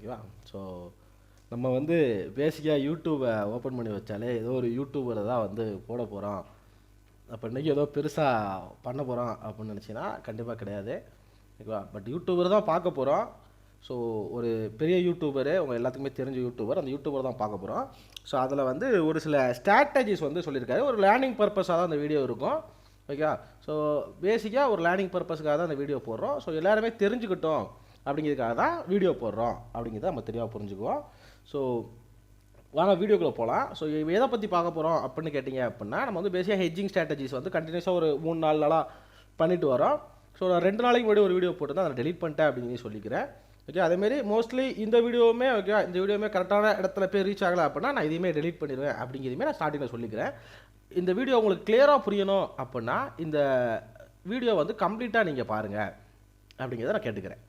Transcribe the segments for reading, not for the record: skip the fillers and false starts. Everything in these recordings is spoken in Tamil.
ஓகேவா? ஸோ நம்ம வந்து பேசிக்காக யூடியூப்பை ஓப்பன் பண்ணி வச்சாலே ஏதோ ஒரு யூடியூபரை தான் வந்து போட போகிறோம், அப்போ இன்றைக்கி ஏதோ பெருசாக பண்ண போகிறோம் அப்படின்னு நினச்சிங்கன்னா கண்டிப்பாக கிடையாது. ஓகேவா? பட் யூடியூபர் தான் பார்க்க போகிறோம். ஸோ ஒரு பெரிய யூடியூபரு, உங்கள் எல்லாத்துக்குமே தெரிஞ்ச யூடியூபர், அந்த யூடியூபர் தான் பார்க்க போகிறோம். ஸோ அதில் வந்து ஒரு சில ஸ்ட்ராட்டஜிஸ் வந்து சொல்லியிருக்காரு. ஒரு லேர்னிங் பர்பஸாக தான் அந்த வீடியோ இருக்கும். ஓகேவா? ஸோ பேசிக்காக ஒரு லேர்னிங் பர்பஸுக்காக தான் அந்த வீடியோ போடுறோம். ஸோ எல்லாருமே தெரிஞ்சுக்கிட்டோம் அப்படிங்கிறதுக்காக தான் வீடியோ போடுறோம் அப்படிங்கிறத நம்ம தெளிவாக புரிஞ்சுக்குவோம். ஸோ வாங்க வீடியோக்குள்ளே போகலாம். ஸோ எதை பற்றி பார்க்க போகிறோம் அப்படின்னு கேட்டிங்க அப்படின்னா, நம்ம வந்து பேசிக்காக ஹெட்ஜிங் ஸ்ட்ராட்டஜிஸ் வந்து கண்டினியூஸாக ஒரு 3-4 நாளாக பண்ணிட்டு வரோம். ஸோ நான் 2 நாளைக்கு முன்னாடி ஒரு வீடியோ போட்டுருந்தேன், அதை டெலிட் பண்ணிட்டேன் அப்படின்னு சொல்லிக்கிறேன். ஓகே, அதேமாரி மோஸ்ட்லி இந்த வீடியோவுமே ஓகே, இந்த வீடியோவுமே கரெக்டான இடத்துல போய் ரீச் ஆகலை அப்படின்னா நான் இதையுமே டெலிட் பண்ணிடுவேன் அப்படிங்கிறதுமே நான் ஸ்டார்டிங்கில் சொல்லிக்கிறேன். இந்த வீடியோ உங்களுக்கு கிளியராக புரியணும் அப்படின்னா இந்த வீடியோ வந்து கம்ப்ளீட்டாக நீங்கள் பாருங்கள் அப்படிங்கிறத நான் கேட்டுக்கிறேன்.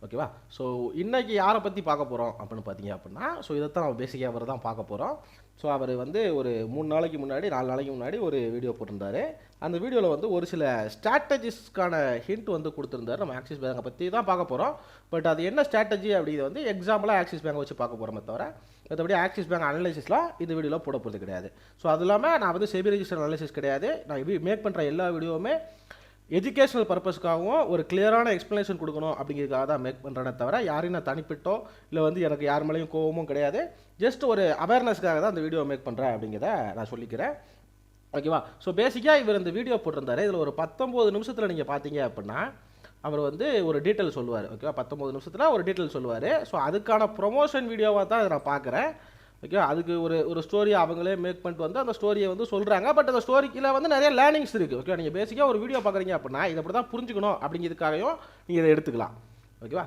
ஓகேவா? ஸோ இன்றைக்கி யாரை பற்றி பார்க்க போகிறோம் அப்படின்னு பார்த்தீங்க அப்படின்னா, ஸோ இதைத்தான் நம்ம பேசிக்காக அவர் தான் பார்க்க போகிறோம். ஸோ அவர் வந்து ஒரு 3 நாளைக்கு முன்னாடி 4 நாளைக்கு முன்னாடி ஒரு வீடியோ போட்டிருந்தாரு. அந்த வீடியோவில் வந்து ஒரு சில ஸ்ட்ராட்டஜிஸ்க்கான ஹிண்ட் வந்து கொடுத்துருந்தாரு. நம்ம ஆக்சிஸ் பேங்கை பற்றி தான் பார்க்க போகிறோம். பட் அது என்ன ஸ்ட்ராட்டஜி அப்படிங்கிறது வந்து எக்ஸாம்பிளாக ஆக்சிஸ் பேங்கை வச்சு பார்க்க போகிறோமே தவிர மற்றபடி ஆக்சிஸ் பேங்க் அனலைசிஸ்லாம் இந்த வீடியோவில் போட போகிறது கிடையாது. ஸோ அது இல்லாமல் நான் வந்து செபி ரெஜிஸ்டர் அனலைசிஸ் கிடையாது. நான் மேக் பண்ணுற எல்லா வீடியோவுமே எஜுகேஷனல் பர்பஸ்க்காகவும் ஒரு கிளியரான எக்ஸ்ப்ளனேஷன் கொடுக்கணும் அப்படிங்கிறதுக்காக தான் மேக் பண்ணுறேனே தவிர யாரையும் நான் தனிப்பிட்டோ இல்லை வந்து எனக்கு யார் மேலேயும் கோவமும் கிடையாது. ஜஸ்ட் ஒரு அவேர்னஸ்க்காக தான் அந்த வீடியோ மேக் பண்ணுறேன் அப்படிங்கிறத நான் சொல்லிக்கிறேன். ஓகேவா? ஸோ பேசிக்காக இவர் இந்த வீடியோ போட்டிருந்தாரு. இதில் ஒரு 19 நிமிஷத்தில் நீங்கள் பார்த்தீங்க அப்படின்னா அவர் வந்து ஒரு டீட்டெயில் சொல்லுவார். ஓகேவா? 19 நிமிஷத்தில் ஒரு டீட்டெயில் சொல்லுவார். ஸோ அதுக்கான ப்ரொமோஷன் வீடியோவாக தான் நான் பார்க்குறேன். ஓகே, அதுக்கு ஒரு ஸ்டோரியை அவங்களே மேக் பண்ணிட்டு வந்து அந்த ஸ்டோரியை வந்து சொல்கிறாங்க. பட் அந்த ஸ்டோரிக்கில் வந்து நிறைய லேர்னிங்ஸ் இருக்குது. ஓகே, நீங்கள் பேசிக்காக ஒரு வீடியோ பார்க்குறீங்க அப்படின்னா இதை அப்படி தான் புரிஞ்சுக்கணும் அப்படிங்கிறதுக்காகவும் நீங்கள் இதை எடுத்துக்கலாம். ஓகேவா?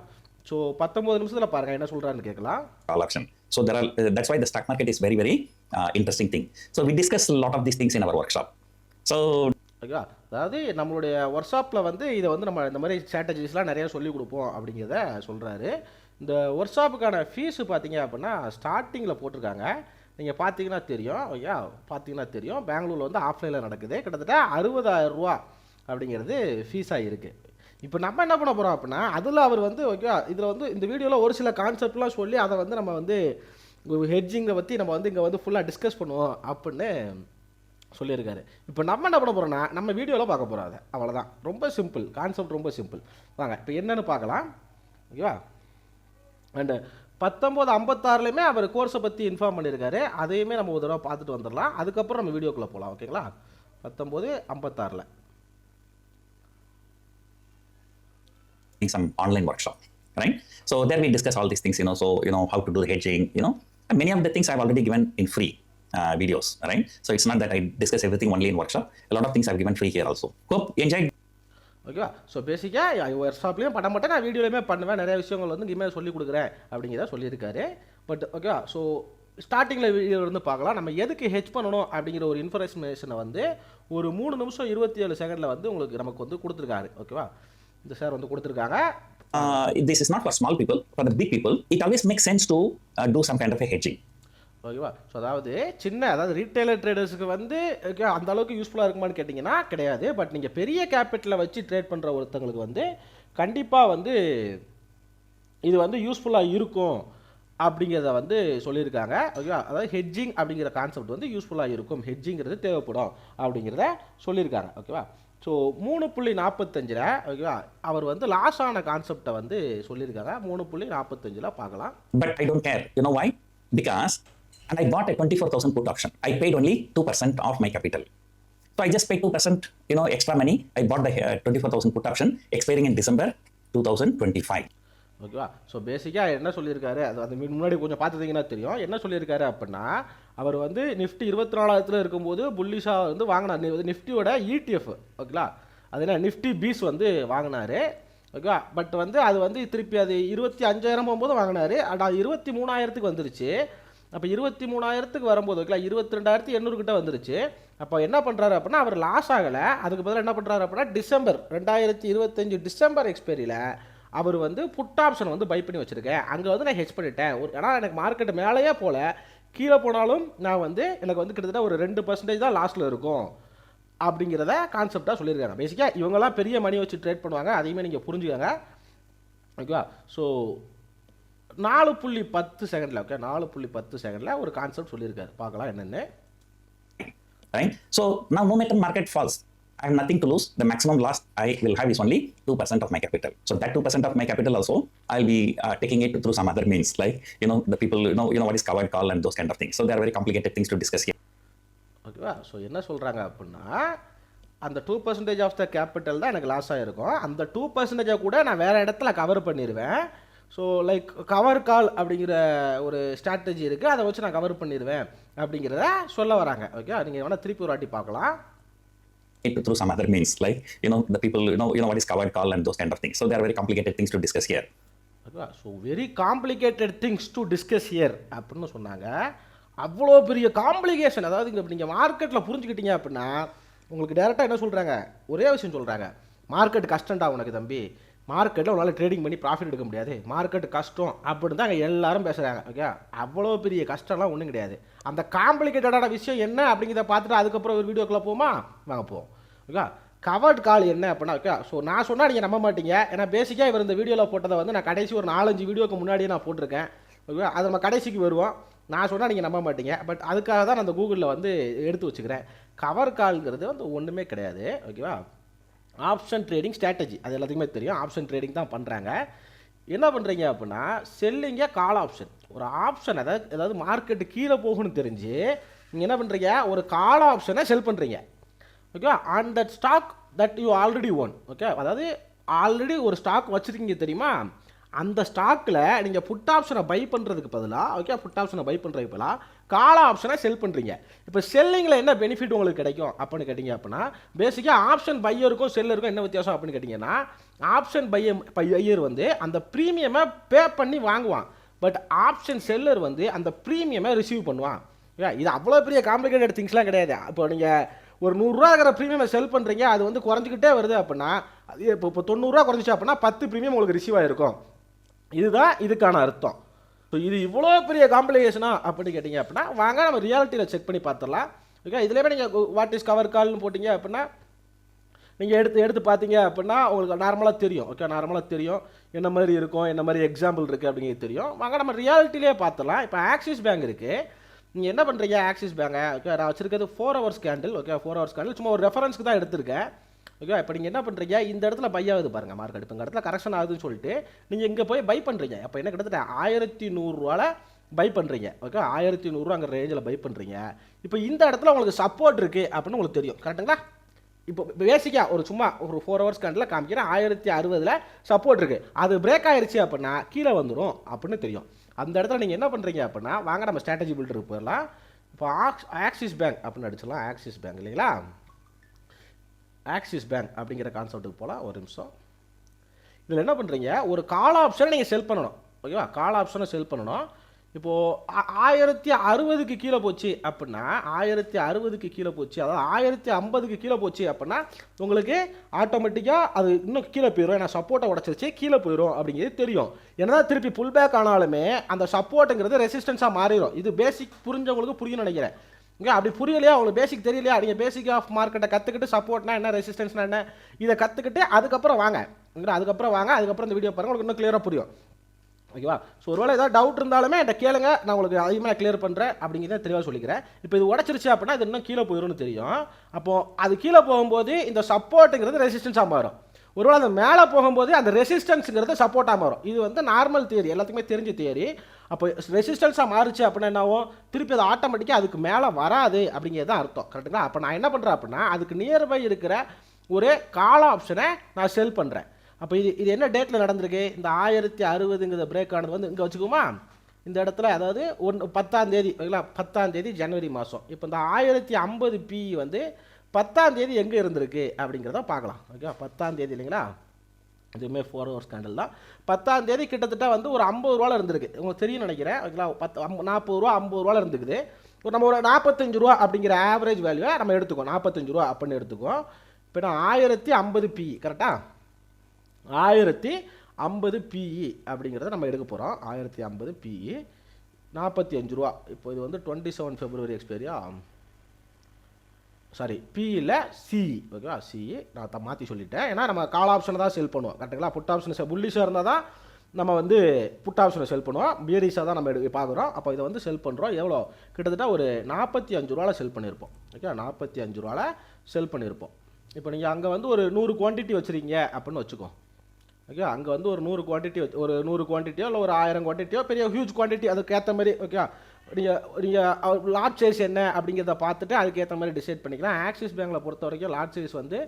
ஸோ 19 நிமிஷத்தில் பாருங்கள் என்ன சொல்கிறான்னு கேட்கலாம். So that's why the stock market is very interesting thing. So we discuss a lot of these things in our workshop. So ஓகேவா? அதாவது நம்மளுடைய ஒர்க் ஷாப்பில் வந்து இதை வந்து நம்ம இந்த மாதிரி ஸ்ட்ராட்டஜிஸ்லாம் நிறைய சொல்லிக் கொடுப்போம் அப்படிங்கிறத சொல்கிறாரு. இந்த ஒர்க் ஷாப்புக்கான ஃபீஸு பார்த்தீங்க அப்படின்னா ஸ்டார்டிங்கில் போட்டிருக்காங்க. நீங்கள் பார்த்தீங்கன்னா தெரியும். ஓகே, பார்த்தீங்கன்னா தெரியும். பெங்களூரில் வந்து ஆஃப்லைனில் நடக்குது. கிட்டத்தட்ட 60,000 ரூபா அப்படிங்கிறது ஃபீஸாக இருக்குது. இப்போ நம்ம என்ன பண்ண போகிறோம் அப்படின்னா அதில் அவர் வந்து ஓகே, இதில் வந்து இந்த வீடியோவில் ஒரு சில கான்செப்ட்லாம் சொல்லி அதை வந்து நம்ம வந்து ஹெட்ஜிங்கை பற்றி நம்ம வந்து இங்கே வந்து ஃபுல்லாக டிஸ்கஸ் பண்ணுவோம் அப்படின்னு சொல்லியிருக்காரு. இப்போ நம்ம என்ன பண்ண போகிறோம்னா நம்ம வீடியோவில் பார்க்க போகிறோம். அதை அவ்வளோதான். ரொம்ப சிம்பிள் கான்செப்ட், ரொம்ப சிம்பிள். வாங்க இப்போ என்னென்னு பார்க்கலாம். ஓகேவா? அண்டு 1956லையுமே அவர் கோர்ஸை பற்றி இன்ஃபார்ம் பண்ணியிருக்காரு. அதையுமே நம்ம ஒரு தடவை பார்த்துட்டு வந்துடலாம். அதுக்கப்புறம் நம்ம வீடியோக்குள்ளே போகலாம். ஓகேங்களா? 1956 some online workshop, right? So there we discuss all these things, how to do the hedging, and many of the things I've already given in free videos, right? So it's not that I discuss everything only in workshop. A lot of things I've given free here also. Hope you enjoyed. ஓகேவா? ஸோ பேசிக்காக ஒர்க் ஷாப்லேயும் பண்ண மாட்டேன், நான் வீடியோலையுமே பண்ணுவேன். நிறைய விஷயங்கள் வந்து இனிமேல் சொல்லிக் கொடுக்குறேன் அப்படிங்கிறத சொல்லியிருக்காரு. பட் ஓகேவா? ஸோ ஸ்டார்டிங்கில் வீடியோ வந்து பார்க்கலாம். நம்ம எதுக்கு ஹெட்ஜ் பண்ணணும் அப்படிங்கிற ஒரு இன்ஃபர்மேஷனை வந்து ஒரு 3 நிமிஷம் 27 செகண்டில் வந்து உங்களுக்கு நமக்கு வந்து கொடுத்துருக்காரு. ஓகேவா? இந்த சார் வந்து கொடுத்துருக்காங்க. This is not for small people, for the big people. It always makes sense to do some kind of a hedging. ஓகேவா? ஸோ அதாவது ரீட்டைலர் ட்ரேடர்ஸுக்கு வந்து ஓகே அந்த அளவுக்கு யூஸ்ஃபுல்லாக இருக்குமான்னு கேட்டிங்கன்னா கிடையாது. பட் நீங்கள் பெரிய கேபிட்டலை வச்சு ட்ரேட் பண்ணுற ஒருத்தங்களுக்கு வந்து கண்டிப்பாக வந்து இது வந்து யூஸ்ஃபுல்லாக இருக்கும் அப்படிங்கிறத வந்து சொல்லியிருக்காங்க. ஓகேவா? அதாவது ஹெட்ஜிங் அப்படிங்கிற கான்செப்ட் வந்து யூஸ்ஃபுல்லாக இருக்கும், ஹெட்ஜிங்கிறது தேவைப்படும் அப்படிங்கிறத சொல்லியிருக்காங்க. ஓகேவா? ஸோ 3.45 ஓகேவா அவர் வந்து லாஸ் ஆன கான்செப்டை வந்து சொல்லியிருக்காங்க. 3.45 பார்க்கலாம். But I don't care. You know why? Because and I bought a 24,000 put option. I paid only 2% of my capital. So I just paid 2% extra money. I bought the 24,000 put option expiring in December 2025. ஓகேவா? ஸோ பேசிக்காக என்ன சொல்லியிருக்காரு, அது முன்னாடி கொஞ்சம் பார்த்துட்டிங்கன்னா தெரியும். என்ன சொல்லியிருக்காரு அப்படின்னா அவர் வந்து நிஃப்டி 24,000 இருக்கும்போது புல்லிஷாக வந்து வாங்கினார். நிஃப்டியோட ETF ஓகேங்களா, அது என்ன நிஃப்டி பீஸ் வந்து வாங்கினார். ஓகேவா? பட் வந்து அது வந்து திருப்பி அது 25,000 போகும்போது வாங்கினார். ஆனால் 23,000க்கு வந்துருச்சு. அப்போ 23,000க்கு வரும்போது ஓகேங்களா 22,800 கிட்ட வந்துருச்சு. அப்போ என்ன பண்ணுறாரு அப்படின்னா அவர் லாஸ் ஆகலை. அதுக்கு பதிலாக என்ன பண்ணுறாரு அப்படின்னா டிசம்பர் 2025 டிசம்பர் எக்ஸ்பைரியில் அவர் வந்து புட் ஆப்ஷன் வந்து பை பண்ணி வச்சுருக்கேன். அங்கே வந்து நான் ஹெட்ஜ் பண்ணிட்டேன். ஏன்னா எனக்கு மார்க்கெட் மேலேயே போல் கீழே போனாலும் நான் வந்து எனக்கு வந்து கிட்டத்தட்ட ஒரு 2% தான் லாஸ்ட்டில் இருக்கும் அப்படிங்கிறத கான்செப்டாக சொல்லியிருக்காங்க. பேசிக்காக இவங்கெல்லாம் பெரிய மணி வச்சு ட்ரேட் பண்ணுவாங்க, அதையுமே நீங்கள் புரிஞ்சுக்கோங்க. ஓகேவா? ஸோ 4.10 செகண்டில் ஓகே 4.10 செகண்டில் ஒரு கான்செப்ட் சொல்லியிருக்காரு. பார்க்கலாம் என்னென்னு. Right? So now no matter market falls, I have nothing to lose. The maximum loss I will have is only 2% of my capital. So that 2% of my capital also, I'll be taking it through some other means, like the people what is covered call and those kind of things. So they are very complicated things to discuss here. ஓகேவா? ஸோ என்ன சொல்கிறாங்க அப்படின்னா, அந்த 2% ஆஃப் த கேபிட்டல் தான் எனக்கு லாஸ் ஆகிருக்கும். அந்த 2% கூட நான் வேறு இடத்துல கவர் பண்ணிடுவேன். ஸோ லைக் கவர் கால் அப்படிங்கிற ஒரு ஸ்ட்ராட்டஜி இருக்குது, அதை வச்சு நான் கவர் பண்ணிடுவேன் அப்படிங்கிறத சொல்ல வராங்க. ஓகே, நீங்கள் வேணால் திருப்பி ஒரு வாட்டி பார்க்கலாம். Through some other means, like the people what is covered call and those kind of things. So there are very complicated things to discuss here. ஓகேவா? So very complicated things to discuss here அப்படின்னு சொன்னாங்க. அவ்வளோ பெரிய காம்ப்ளிகேஷன், அதாவது இங்கே நீங்கள் மார்க்கெட்டில் புரிஞ்சுக்கிட்டீங்க அப்படின்னா உங்களுக்கு டேரெக்டாக என்ன சொல்கிறாங்க, ஒரே விஷயம் சொல்கிறாங்க, மார்க்கெட் கஷ்டம்டா உனக்கு தம்பி, மார்க்கெட்டில் உங்களால் ட்ரேடிங் பண்ணி ப்ராஃபிட் எடுக்க முடியாது, மார்க்கெட் கஷ்டம் அப்படின்னு தான் அங்கே எல்லாரும் பேசுகிறாங்க. ஓகே, அவ்வளோ பெரிய கஷ்டம்லாம் ஒன்றும் கிடையாது. அந்த காம்ப்ளிகேட்டடான விஷயம் என்ன அப்படிங்கிறத பார்த்துட்டு அதுக்கப்புறம் ஒரு வீடியோக்குள்ளே போமா வாங்க போவோம். ஓகே, கவர்ட் கால் என்ன அப்படின்னா, ஓகே ஸோ நான் சொன்னால் நீங்கள் நம்ப மாட்டீங்க. ஏன்னா பேசிக்காக இவர் இந்த வீடியோவில் போட்டதை வந்து நான் கடைசி ஒரு 4-5 வீடியோக்கு முன்னாடியே நான் போட்டிருக்கேன். ஓகே, அது நம்ம கடைசிக்கு வருவோம். நான் சொன்னால் நீங்கள் நம்ப மாட்டீங்க, பட் அதுக்காக தான் நான் அந்த கூகுளில் வந்து எடுத்து வச்சுக்கிறேன். கவர் கால்ங்கிறது வந்து ஒன்றுமே கிடையாது. ஓகேவா? ஆப்ஷன் ட்ரேடிங் ஸ்ட்ராட்டஜி, அது எல்லாத்துக்குமே தெரியும். ஆப்ஷன் ட்ரேடிங் தான் பண்ணுறாங்க. என்ன பண்ணுறீங்க அப்படின்னா, செல்லிங்க கால் ஆப்ஷன், ஒரு ஆப்ஷன், அதாவது மார்க்கெட்டு கீழே போகணும்னு தெரிஞ்சு நீங்கள் என்ன பண்ணுறீங்க, ஒரு கால் ஆப்ஷனை செல் பண்ணுறீங்க. Okay, on that stock that you already own. Okay, அதாவது ஆல்ரெடி ஒரு ஸ்டாக் வச்சுருக்கீங்க தெரியுமா, அந்த ஸ்டாக்கில் நீங்கள் புட் ஆப்ஷனை பை பண்ணுறதுக்கு பதிலாக, ஓகே புட் ஆப்ஷனை பை பண்ணுறதுக்கு பதிலாக கால ஆப்ஷனை செல் பண்ணுறீங்க. இப்போ செல்லிங்கில் என்ன பெனிஃபிட் உங்களுக்கு கிடைக்கும் அப்படின்னு கேட்டிங்க அப்படின்னா, பேசிக்காக ஆப்ஷன் பையருக்கும் செல்லருக்கும் என்ன வித்தியாசம் அப்படின்னு கேட்டிங்கன்னா, ஆப்ஷன் பையர் வந்து அந்த ப்ரீமியமை பே பண்ணி வாங்குவான், பட் ஆப்ஷன் செல்லர் வந்து அந்த ப்ரீமியமை ரிசீவ் பண்ணுவான். இது அவ்வளோ பெரிய காம்ப்ளிகேட்டட் திங்ஸ்லாம் கிடையாது. இப்போ நீங்கள் ஒரு 100 ரூபா இருக்கிற ப்ரீமியமை செல் பண்ணுறீங்க, அது வந்து குறைஞ்சிக்கிட்டே வருது அப்படின்னா, அது இப்போ 90 ரூபா குறைஞ்சிச்சு அப்படின்னா 10 ப்ரீமியம் உங்களுக்கு ரிசீவ் ஆகிருக்கும். இதுதான் இதுக்கான அர்த்தம். ஸோ இது இவ்வளோ பெரிய காம்ப்ளிகேஷனா அப்படின்னு கேட்டிங்க அப்படின்னா, வாங்க நம்ம ரியாலிட்டியில் செக் பண்ணி பார்த்துடலாம். ஓகே, இதுலேயே நீங்கள் வாட் இஸ் கவர் கால்னு போட்டிங்க அப்படின்னா, நீங்கள் எடுத்து பார்த்தீங்க அப்படின்னா உங்களுக்கு நார்மலாக தெரியும். ஓகே, நார்மலாக தெரியும் என்ன மாதிரி இருக்கும், என்ன மாதிரி எக்ஸாம்பிள் இருக்குது அப்படிங்கிறது தெரியும். வாங்க நம்ம ரியாலிட்டிலே பார்த்துடலாம். இப்போ ஆக்சிஸ் பேங்க் இருக்குது. நீங்கள் என்ன பண்ணுறீங்க, ஆக்சிஸ் பேங்கை, ஓகே நான் வச்சுருக்கிறது 4 hours candle. Okay, 4 hours candle சும்மா ஒரு ரெஃபரன்ஸ்க்கு தான் எடுத்திருக்கேன். ஓகே, இப்போ நீங்கள் என்ன பண்ணுறீங்க, இந்த இடத்துல பை ஆகுது பாருங்கள் மார்க்கெட், இப்போ இந்த இடத்துல கரெக்ஷன் ஆகுதுன்னு சொல்லிட்டு நீங்கள் இங்கே போய் பை பண்ணுறீங்க. அப்போ என்ன கிட்டத்தட்ட 1100 ரூபாவில் பை பண்ணுறீங்க. ஓகே, 1100 ரூபா அங்கே ரேஞ்சில் பை பண்ணுறீங்க. இப்போ இந்த இடத்துல உங்களுக்கு சப்போர்ட் இருக்குது அப்படின்னு உங்களுக்கு தெரியும், கரெக்டுங்களா? இப்போ பேசிக்காக ஒரு சும்மா ஒரு 4 ஹவர்ஸ் கேண்டில் காமிக்கிறேன், 1060 சப்போர்ட் இருக்குது. அது பிரேக் ஆகிடுச்சு அப்படின்னா கீழே வந்துடும் அப்படின்னு தெரியும். அந்த இடத்துல நீங்கள் என்ன பண்ணுறீங்க அப்படின்னா, வாங்க நம்ம ஸ்ட்ராட்டஜி பில்டருக்கு போயிடலாம். இப்போ ஆக்சிஸ் பேங்க் அப்படின்னு அடிச்சிடலாம். ஆக்சிஸ் பேங்க் இல்லைங்களா, ஆக்சிஸ் பேங்க் அப்படிங்கிற கான்செப்ட்டுக்கு போகலாம். ஒரு நிமிஷம். இதில் என்ன பண்ணுறீங்க, ஒரு கால் ஆப்ஷனை நீங்கள் செல் பண்ணணும். ஓகேவா, கால் ஆப்ஷனை செல் பண்ணணும். இப்போது 1060க்கு கீழே போச்சு அப்படின்னா, 1060க்கு கீழே போச்சு, அதாவது 1050க்கு கீழே போச்சு அப்படின்னா உங்களுக்கு ஆட்டோமேட்டிக்காக அது இன்னும் கீழே போயிடும். ஏன்னா சப்போர்ட்டை உடச்சிருச்சு, கீழே போயிடும் அப்படிங்கிறது தெரியும். ஏன்னா திருப்பி புல் பேக் ஆனாலுமே அந்த சப்போர்ட்டுங்கிறது ரெசிஸ்டன்ஸாக மாறிடும். இது பேசிக் புரிஞ்சவங்களுக்கு புரியும்னு நினைக்கிறேன். இங்கே அப்படி புரியலையா, உங்களுக்கு பேசிக் தெரியலையா, நீங்கள் பேசிக் ஆஃப் மார்க்கெட்டை கற்றுக்கிட்டு சப்போர்ட்னா என்ன, ரெசிஸ்டன்ஸ்னா என்ன, இதை கற்றுக்கிட்டு அதுக்கப்புறம் வாங்க. அதுக்கப்புறம் இந்த வீடியோ பாருங்கள், உங்களுக்கு இன்னும் கிளியராக புரியும். ஓகேவா? ஸோ ஒருவேளை ஏதாவது டவுட் இருந்தாலுமே என்கிட்ட கேளுங்க, நான் உங்களுக்கு அதிகமாக கிளியர் பண்ணுறேன் அப்படிங்கிறத தெளிவாக சொல்லிக்கிறேன். இப்போ இது உடச்சிருச்சு அப்படின்னா இது இன்னும் கீழே போயிடும்னு தெரியும். அப்போது அது கீழே போகும்போது இந்த சப்போர்ட்டுங்கிறது ரெசிஸ்டன்ஸாக மாறும். ஒருவேளை அந்த மேலே போகும்போது அந்த ரெசிஸ்டன்ஸுங்கிறது சப்போர்ட்டாக மாறும். இது வந்து நார்மல் தியரி, எல்லாத்துக்குமே தெரிஞ்ச தியரி. அப்போ ரெசிஸ்டன்ஸாக மாறுச்சு அப்படின்னா என்ன ஆகும், திருப்பி அது ஆட்டோமேட்டிக்காக அதுக்கு மேலே வராது அப்படிங்கிறது தான் அர்த்தம், கரெக்டுங்களா? அப்போ நான் என்ன பண்ணுறேன் அப்படின்னா, அதுக்கு நியர்பை இருக்கிற ஒரு கால் ஆப்ஷனை நான் செல் பண்ணுறேன். அப்போ இது என்ன டேட்டில் நடந்திருக்கு, இந்த 1060ங்கிற பிரேக் ஆனது வந்து இங்கே வச்சுக்குமா, இந்த இடத்துல, அதாவது 10ஆம் தேதி, ஓகேங்களா, 10ஆம் தேதி ஜனவரி மாதம். இப்போ இந்த 1050 பி வந்து 10ஆம் தேதி எங்கே இருந்திருக்கு அப்படிங்கிறத பார்க்கலாம். ஓகே, 10ஆம் தேதி இல்லைங்களா, இதுவுமே 4 ஹவர்ஸ் கேண்டில் தான். 10ஆம் தேதி கிட்டத்தட்ட வந்து ஒரு 50 ரூபாவில் இருந்திருக்கு, உங்களுக்கு தெரியும் நினைக்கிறேன். ஓகேங்களா, 40 ரூபா 50 ரூபாவில் இருந்துக்குது. நம்ம ஒரு 45 ரூபா அப்படிங்கிற ஆவரேஜ் வேல்யூவை நம்ம எடுத்துக்கோம், 45 ரூபா அப்படின்னு எடுத்துக்கோம். இப்போ நான் 1050 பி, கரெக்டாக 1050 பிஇ அப்படிங்கிறத நம்ம எடுக்க போகிறோம். 1050 பிஇ 45 ரூபா. இப்போ இது வந்து 27 ஃபெப்ரவரி எக்ஸ்பைரியா, சாரி பிஇயில் சிஇ. ஓகேவா, சிஇ நான் மாற்றி சொல்லிட்டேன். ஏன்னா நம்ம கால் ஆப்ஷனை தான் செல் பண்ணுவோம், கரெக்டுங்களா? புட் ஆப்ஷன் புல்லிஷாக இருந்தால் தான் நம்ம வந்து புட் ஆப்ஷனை செல் பண்ணுவோம். பியரிஸாக தான் நம்ம பார்க்குறோம். அப்போ இதை வந்து செல் பண்ணுறோம். எவ்வளோ கிட்டத்தட்ட ஒரு 45 ரூபாவில் செல் பண்ணியிருப்போம். ஓகே, 45 ரூபாவில் செல் பண்ணியிருப்போம். இப்போ நீங்கள் அங்கே வந்து ஒரு 100 குவான்டிட்டி வச்சுருக்கீங்க அப்படின்னு வச்சுக்கோ. ஓகே, அங்கே வந்து ஒரு 100 குவான்டிட்டி ஒரு 100 குவான்டிட்டியோ இல்லை ஒரு 1000 குவான்டிட்டியோ பெரிய ஹியூஜ் குவான்டிட்டி அதுக்கேற்ற மாதிரி. ஓகே, நீங்கள் லார்ஜ் சைஸ் என்ன அப்படிங்கிறத பார்த்துட்டு அதுக்கேற்ற மாதிரி டிசைட் பண்ணிக்கலாம். ஆக்சிஸ் பேங்கில் பொறுத்த வரைக்கும் லார்ஜ் சைஸ் வந்து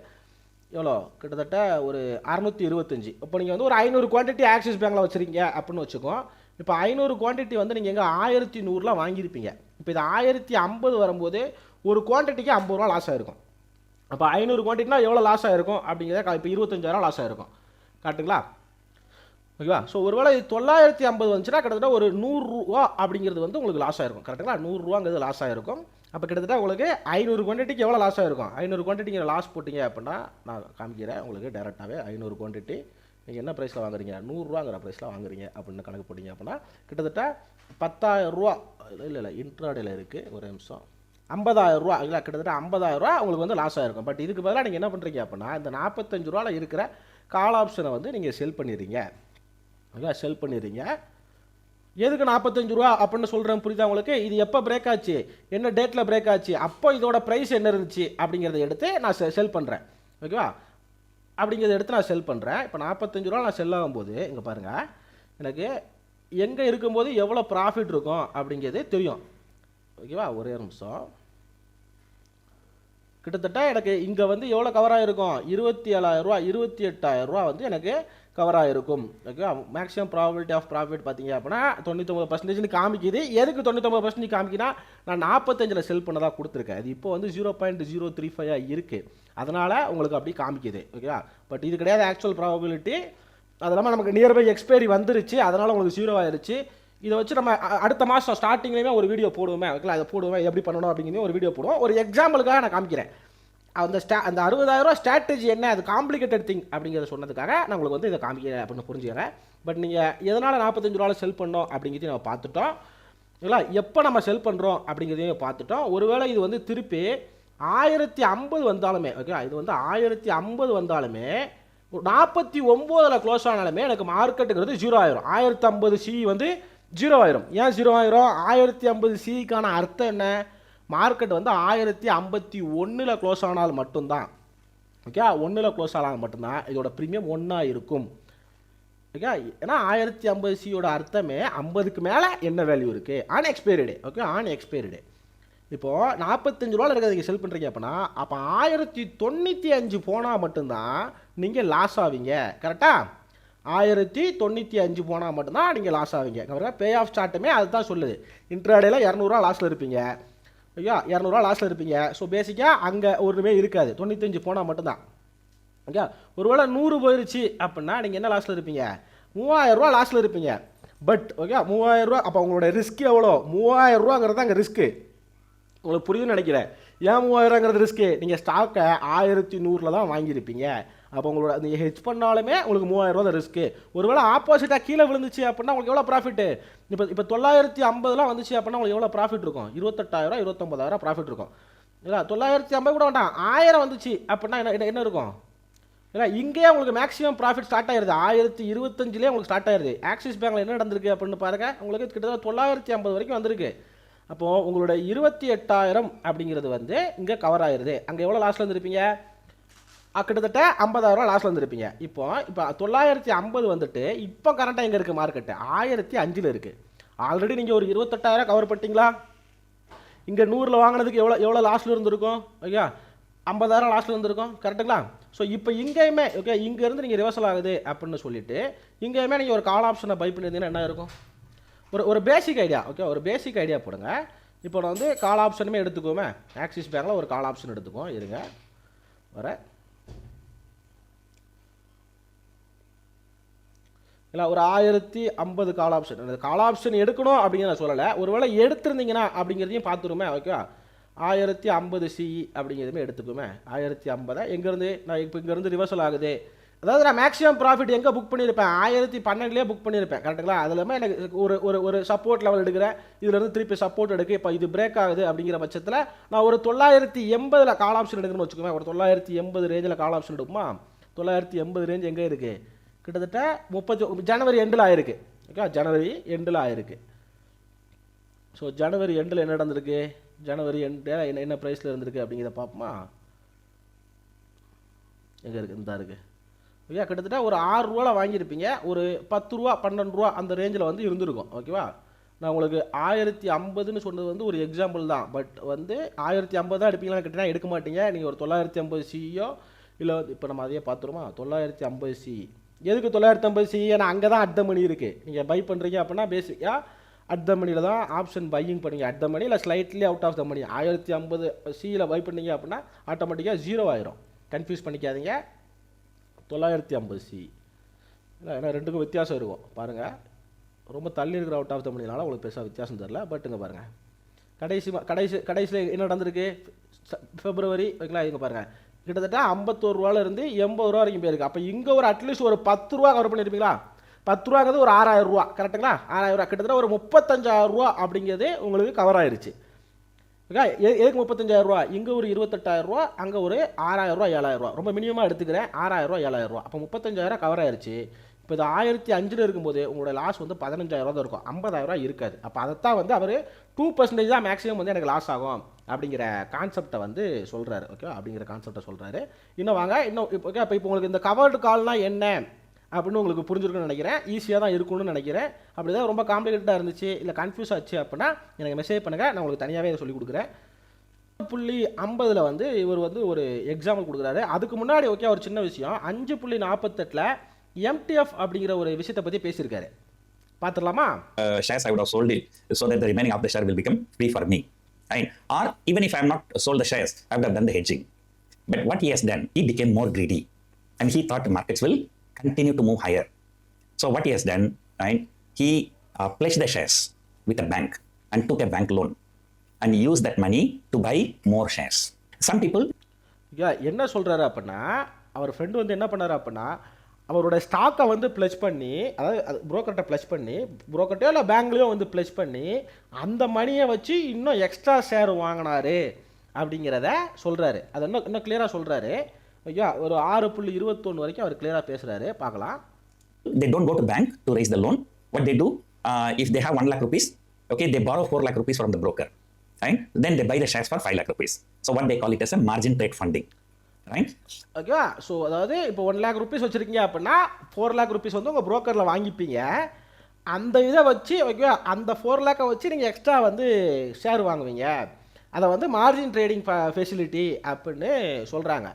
எவ்வளோ கிட்டத்தட்ட ஒரு 625. இப்போ நீங்கள் வந்து ஒரு 500 குவான்டிட்டி ஆக்சிஸ் பேங்கில் வச்சுருக்கீங்க அப்படின்னு வச்சுக்கோ. இப்போ 500 குவான்டிட்டி வந்து நீங்கள் எங்கே 1100 வாங்கியிருப்பீங்க. இப்போ இது 1050 வரும்போது ஒரு குவான்டிட்டிக்கு 50 ரூபா லாஸ் ஆகிருக்கும். அப்போ 500 குவான்டிட்டினா எவ்வளோ லாஸ் ஆகிருக்கும் அப்படிங்கிறத இப்போ 25,000 லாஸ் ஆகிருக்கும். காட்டுங்களா? ஓகேவா? ஸோ ஒருவேளை 950 வந்துச்சுன்னா கிட்டத்தட்ட ஒரு 100 ரூபா அப்படிங்கிறது வந்து உங்களுக்கு லாஸ் ஆகிருக்கும். கரெக்டுங்களா? 100 ரூபாங்கிறது லாஸ் ஆகிருக்கும். அப்போ கிட்டத்தட்ட உங்களுக்கு 500 குவான்டிட்டிக்கு எவ்வளோ லாஸ் ஆகிருக்கும்? 500 குவான்டிட்டிங்கிற லாஸ் போட்டிங்க அப்படின்னா நான் காமிக்கிறேன் உங்களுக்கு டேரெக்டாகவே. 500 குவான்டிட்டி நீங்கள் என்ன ப்ரைஸில் வாங்குறீங்க? 100 ரூபாங்கிற ப்ரைஸில் வாங்குறீங்க அப்படின்னு கணக்கு போட்டிங்க அப்படின்னா கிட்டத்தட்ட 10,000 ரூபா. இல்லை இன்ட்ராடேல இருக்குது, ஒரு நிமிஷம். 50,000 ரூபா. இல்லை, கிட்டத்தட்ட 50,000 ரூபா உங்களுக்கு வந்து லாஸ் ஆகிருக்கும். பட் இதுக்கு பதிலாக நீங்கள் என்ன பண்ணுறீங்க அப்படின்னா இந்த 45 ரூபாவில் இருக்கிற கால் ஆப்ஷனை வந்து நீங்கள் செல் பண்ணிடுறீங்க. ஓகே, செல் பண்ணிடுறீங்க. எதுக்கு 45 ரூபா அப்படின்னு சொல்கிறேன், புரியுதா உங்களுக்கு? இது எப்போ பிரேக் ஆச்சு, என்ன டேட்டில் பிரேக் ஆச்சு, அப்போ இதோட ப்ரைஸ் என்ன இருந்துச்சு அப்படிங்கிறத எடுத்து நான் செல் பண்ணுறேன். ஓகேவா? அப்படிங்கிறத எடுத்து நான் செல் பண்ணுறேன். இப்போ 45 ரூபா நான் செல் ஆகும்போது இங்கே பாருங்கள், எனக்கு எங்கே இருக்கும்போது எவ்வளோ ப்ராஃபிட் இருக்கும் அப்படிங்கிறது தெரியும். ஓகேவா? ஒரே நிமிஷம். கிட்டத்தட்ட எனக்கு இங்கே வந்து எவ்வளோ கவர் ஆகிருக்கும்? 27,000 ரூபா, 28,000 ரூபா வந்து எனக்கு கவர் ஆகிருக்கும். Okay, maximum probability of profit பார்த்தீங்க அப்படின்னா 99% காமிக்குது. எதுக்கு 99% காமிக்கினா நான் 45 செல் பண்ணதாக கொடுத்துருக்கேன். அது இப்போ வந்து 0.035 இருக்குது. அதனால் உங்களுக்கு அப்படி காமிக்குது. ஓகேவா? பட் இது கிடையாது ஆக்சுவல் ப்ராபபிலிட்டி. அது இல்லாமல் நமக்கு நியர்பை எக்ஸ்பைரி வந்துருச்சு, அதனால் உங்களுக்கு 0 ஆயிடுச்சு. இதை வச்சு நம்ம அடுத்த மாதம் ஸ்டார்டிங்லேயுமே ஒரு வீடியோ போடுவோமே. ஓகேங்களா? அதை போடுவேன், எப்படி பண்ணணும் அப்படிங்கிறதையும் ஒரு வீடியோ போடுவோம். ஒரு எக்ஸாம்பிளுக்காக நான் காமிக்கிறேன். அந்த 60,000 ரூபா ஸ்ட்ராட்டஜி என்ன, அது காம்ப்ளிகேட்டட் திங் அப்படிங்கிறத சொன்னதுக்காக நான் உங்களுக்கு வந்து இதை காமிக்கிறேன் அப்படின்னு புரிஞ்சுக்கிறேன். பட் நீங்கள் எதனால் 45 ரூபாவில் செல் பண்ணோம் அப்படிங்கிறதையும் நம்ம பார்த்துட்டோம். இல்லைங்களா? எப்போ நம்ம செல் பண்ணுறோம் அப்படிங்கிறதையும் பார்த்துட்டோம். ஒருவேளை இது வந்து திருப்பி 1050 வந்தாலுமே, ஓகே, இது வந்து 1050 வந்தாலுமே 49ல் க்ளோஸ் ஆனாலுமே எனக்கு மார்க்கெட்டுங்கிறது 0 ஆயிரும். 1050 சி வந்து 0 ஆயிரும். ஏன் 0 ஆயிரும்? 1050 சிக்கான அர்த்தம் என்ன? மார்க்கெட் வந்து 1051ல் க்ளோஸ் ஆனால் மட்டும்தான். ஓகே, 1ல் க்ளோஸ் ஆனால் மட்டும்தான் இதோட ப்ரீமியம் 1 இருக்கும். ஓகே, ஏன்னா 1050 சியோட அர்த்தமே 50க்கு மேலே என்ன வேல்யூ இருக்குது, on expiry day. Okay, on expiry டே. இப்போது 45 ரூபாவில் இருக்கிறத நீங்கள் செல் பண்ணுறீங்க அப்படின்னா அப்போ 1095 போனால் மட்டும்தான் நீங்கள் லாஸ் ஆவீங்க. கரெக்டாக? 1095 போனால் மட்டும்தான் நீங்கள் லாஸ் ஆவீங்க. பே ஆஃப் ஸ்டார்ட்டுமே அதுதான் சொல்லுது. இன்ட்ராடேல 200 ரூபா லாஸில் இருப்பீங்க. ஓகே, 200 ரூபா லாஸில் இருப்பீங்க. ஸோ பேசிக்காக அங்கே ஒன்றுமே இருக்காது. 95 போனால் மட்டும்தான். ஓகே, ஒருவேளை 100 போயிடுச்சு அப்படின்னா நீங்கள் என்ன லாஸில் இருப்பீங்க? 3000 ரூபா லாஸில் இருப்பீங்க. பட் ஓகே, 3000 ரூபா. அப்போ உங்களோட ரிஸ்க் எவ்வளோ? 3000 ரூபாங்கிறது அங்கே ரிஸ்க்கு. உங்களுக்கு புரியுதுன்னு நினைக்கிறேன். ஏன் 3000ங்கிறது ரிஸ்க்கு? நீங்கள் ஸ்டாக்கை 1100ல் தான் வாங்கியிருப்பீங்க. அப்போ உங்களோட நீங்கள் ஹெச் பண்ணாலுமே உங்களுக்கு 3000 ரூபா தான் ரிஸ்க்கு. ஒருவேளை ஆப்போசிட்டாக கீழே விழுந்துச்சு அப்படின்னா உங்களுக்கு எவ்வளோ ப்ராஃபிட்டு? இப்போ 950 வந்துச்சு அப்படின்னா உங்களுக்கு எவ்வளோ ப்ராஃபிட் இருக்கும்? 28,000 29,000 ப்ராஃபிட் இருக்கும். இல்லை, 950 கூட வேண்டாம், 1000 வந்துச்சு அப்படின்னா என்ன இருக்கும்? ஏன்னா இங்கேயே உங்களுக்கு மேக்ஸிமம் ப்ராஃபிட் ஸ்டார்ட் ஆயிருது. 1025லேயே உங்களுக்கு ஸ்டார்ட் ஆயிருது. ஆக்சிஸ் பேங்கில் என்ன நடந்திருக்கு அப்படின்னு பாருங்கள். உங்களுக்கு கிட்டத்தட்ட 950 வரைக்கும் வந்திருக்கு. அப்போது உங்களோட 28,000 அப்படிங்கிறது வந்து இங்கே கவர் ஆயிருது. அங்கே எவ்வளோ லாஸில் வந்துருப்பீங்க? கிட்டத்தட்ட 50,000 ரூபா லாஸில் வந்துருப்பீங்க. இப்போ 950 வந்துட்டு இப்போ கரண்ட்டாக எங்கே இருக்குது மார்க்கெட்டு? 1005ல் இருக்குது. ஆல்ரெடி நீங்கள் ஒரு 28,000 கவர் பண்ணிட்டீங்களா? இங்கே 100ல் வாங்கினதுக்கு எவ்வளோ லாஸில் இருந்திருக்கும்? ஓகே, 50,000 லாஸில் இருந்திருக்கும். கரெக்டுங்களா? ஸோ இப்போ இங்கேயுமே ஓகே, இங்கேருந்து நீங்கள் ரிவர்சல் ஆகுது அப்படின்னு சொல்லிட்டு இங்கேயுமே நீங்கள் ஒரு கால் ஆப்ஷனை பை பண்ணியிருந்தீங்கன்னா என்ன இருக்கும்? ஒரு பேசிக் ஐடியா. ஓகே, ஒரு பேசிக் ஐடியா போடுங்க. இப்போ நான் வந்து கால் ஆப்ஷனுமே எடுத்துக்கோமே. ஆக்சிஸ் பேங்கில் ஒரு கால் ஆப்ஷன் எடுத்துக்கோம். இருங்க வர. இல்லை, ஒரு 1050 கால் ஆப்ஷன். அந்த கால் ஆப்ஷன் எடுக்கணும் அப்படிங்கிற நான் சொல்லலை. ஒருவேளை எடுத்திருந்தீங்கன்னா அப்படிங்கிறதையும் பார்த்துருமே. Okay, 1050 CE அப்படிங்கிறதுமே எடுத்துக்குமே. 1050 எங்கேருந்து நான் இப்போ இங்கேருந்து ரிவர்சல் ஆகுது. அதாவது நான் மேக்ஸிமம் ப்ராஃபிட் எங்கே புக் பண்ணியிருப்பேன்? 1012லேயே புக் பண்ணியிருப்பேன். கரெக்டுங்களா? அதுலேயுமே எனக்கு ஒரு சப்போர்ட் லெவல் எடுக்கிறேன். இதுலேருந்து திருப்பி சப்போர்ட் எடுக்கு. இப்போ இது பிரேக் ஆகுது அப்படிங்கிற பட்சத்தில் நான் ஒரு 980ல் கால் ஆப்ஷன் எடுக்கணும்னு வச்சுக்கோங்க. ஒரு 980 ரேஞ்சில் கால் ஆப்ஷன் எடுக்குமா? 980 ரேஞ்ச் எங்கே இருக்குது? கிட்டத்தட்ட 30 ஜனவரி எண்டில் ஆயிருக்கு. ஓகே, ஜனவரி எண்டில் ஆயிருக்கு. ஸோ ஜனவரி எண்டில் என்ன நடந்திருக்கு, ஜனவரி எண்டில் என்ன ப்ரைஸில் இருந்திருக்கு அப்படிங்கிறத பார்ப்போமா. எங்கே இருக்குது, இந்த இருக்குது. ஓகே, கிட்டத்தட்ட ஒரு 6 ரூபாவில் வாங்கியிருப்பீங்க, ஒரு 10 ரூபா 12 ரூபா அந்த ரேஞ்சில் வந்து இருந்திருக்கும். ஓகேவா, நான் உங்களுக்கு 1050ன்னு சொன்னது வந்து ஒரு எக்ஸாம்பிள் தான். பட் வந்து 1050 தான் எடுப்பீங்களா கேட்டிங்கன்னா எடுக்க மாட்டீங்க. நீங்கள் ஒரு 950 சியோ இல்லை இப்போ நம்ம அதையே பார்த்துருமா. 950 சி எதுக்கு 950 சி, ஏன்னா அங்கே தான் அட் த மணி இருக்குது. நீங்கள் பை பண்ணுறீங்க அப்படின்னா பேசிக்காக அட் த மணியில் தான் ஆப்ஷன் பையிங் பண்ணுங்க. அட் த மணி இல்லை slightly out of the money. 1050 சியில் பை பண்ணீங்க அப்படின்னா ஆட்டோமேட்டிக்காக 0 ஆயிரும். கன்ஃபியூஸ் பண்ணிக்காதீங்க. 950 சி இல்லை, ஏன்னா ரெண்டுக்கும் வித்தியாசம் இருக்கும் பாருங்கள். ரொம்ப தள்ளி இருக்கிற அவுட் ஆஃப் த மணினால உங்களுக்கு பெருசாக வித்தியாசம் தெரில. பட் இங்கே பாருங்கள், கடைசியில் என்ன நடந்திருக்கு, பிப்ரவரி. ஓகேங்களா, இங்கே பாருங்கள் கிட்டத்தட்ட 51 ரூபாலேருந்து 80 ரூபா வரைக்கும் போயிருக்கு. அப்போ இங்கே ஒரு அட்லீஸ்ட் ஒரு 10 ரூபா கவர் பண்ணியிருப்பீங்களா. 10 ரூபாங்கிறது ஒரு 6000 ரூபா, கரெக்டுங்களா. 6000 ரூபா கிட்டத்தட்ட ஒரு 35000 ரூபா அப்படிங்கிறது உங்களுக்கு கவர் ஆயிடுச்சு. ஓகே, எதுக்கு 35000 ரூபா, இங்கே ஒரு 28000 ரூபா, அங்கே ஒரு 6000 ரூபா 7000 ரூபா, ரொம்ப மினிமமாக எடுத்துக்கிறேன். 6000 ரூபா 7000 ரூபா, அப்போ 35000 கவர் ஆயிடுச்சு. இப்போ இது 1005 இருக்கும்போது உங்களோட லாஸ் வந்து 15000 ரூபா தான் இருக்கும், 50000 ரூபா இருக்காது. அப்போ அதைத்தான் வந்து அவர் 2% தான் மேக்ஸிமம் வந்து எனக்கு லாஸ் ஆகும் அப்படிங்கிற கான்செப்டை வந்து சொல்கிறாரு. ஓகே, அப்படிங்கிற கான்செப்டை சொல்கிறாரு. இன்னும் வாங்க, இன்னும் ஓகே. இப்போ உங்களுக்கு இந்த கவர்டு கால்னா என்ன அப்படின்னு உங்களுக்கு புரிஞ்சிருக்குன்னு நினைக்கிறேன். ஈஸியாக தான் இருக்கும்னு நினைக்கிறேன். அப்படி தான் ரொம்ப காம்ப்ளிகேட்டடாக இருந்துச்சு இல்லை கன்ஃபியூஸ் ஆச்சு அப்படின்னா எனக்கு மெசேஜ் பண்ணுங்கள், நான் உங்களுக்கு தனியாகவே இதை சொல்லிக் கொடுக்குறேன். 5.50 வந்து இவர் வந்து ஒரு எக்ஸாம்பிள் கொடுக்குறாரு. அதுக்கு முன்னாடி ஓகே ஒரு சின்ன விஷயம், 5.48 எம்டிஎஃப் அப்படிங்கிற ஒரு விஷயத்தை பற்றி பேசியிருக்காரு. பார்த்துடலாமா. Shares I would have sold it so that the remaining of the share will become free for me. Right? Or even if I am not sold the shares, I would have done the hedging. But what he has done, he became more greedy and he thought the markets will continue to move higher. So what he has done, right? He pledged the shares with a bank and took a bank loan and used that money to buy more shares. Some people என்ன சொல்கிறாரு அப்படின்னா, அவர் ஃப்ரெண்டு வந்து என்ன பண்ணாரு அப்படின்னா, அவரோட ஸ்டாக்கை வந்து ப்ளஸ் பண்ணி, அதாவது புரோக்கர்கிட்ட ப்ளஸ் பண்ணி, புரோக்கர்ட்டையோ இல்லை பேங்க்லேயோ வந்து ப்ளஸ் பண்ணி அந்த மணியை வச்சு இன்னும் எக்ஸ்ட்ரா ஷேர் வாங்கினாரு அப்படிங்கிறத சொல்கிறாரு. அதை இன்னும் கிளியராக சொல்கிறாரு. ஐயா ஒரு 6.21 வரைக்கும் அவர் கிளியராக பேசுகிறாரு, பார்க்கலாம். They don't go to bank to raise the loan. What they do, if they have 1 lakh rupees, okay, they borrow 4 lakh rupees from the broker, right? Then they buy the shares for 5 lakh rupees. So what they call it as a margin trade funding, right? ஓகேவா. ஸோ அதாவது இப்போ 1 lakh rupees வச்சுருக்கீங்க அப்படின்னா 4 lakh rupees வந்து உங்கள் புரோக்கரில் வாங்கிப்பீங்க. அந்த இதை வச்சு ஓகேவா, அந்த 4 lakh வச்சு நீங்கள் எக்ஸ்ட்ரா வந்து ஷேர் வாங்குவீங்க. அதை வந்து மார்ஜின் ட்ரேடிங் ஃபெசிலிட்டி அப்படின்னு சொல்கிறாங்க.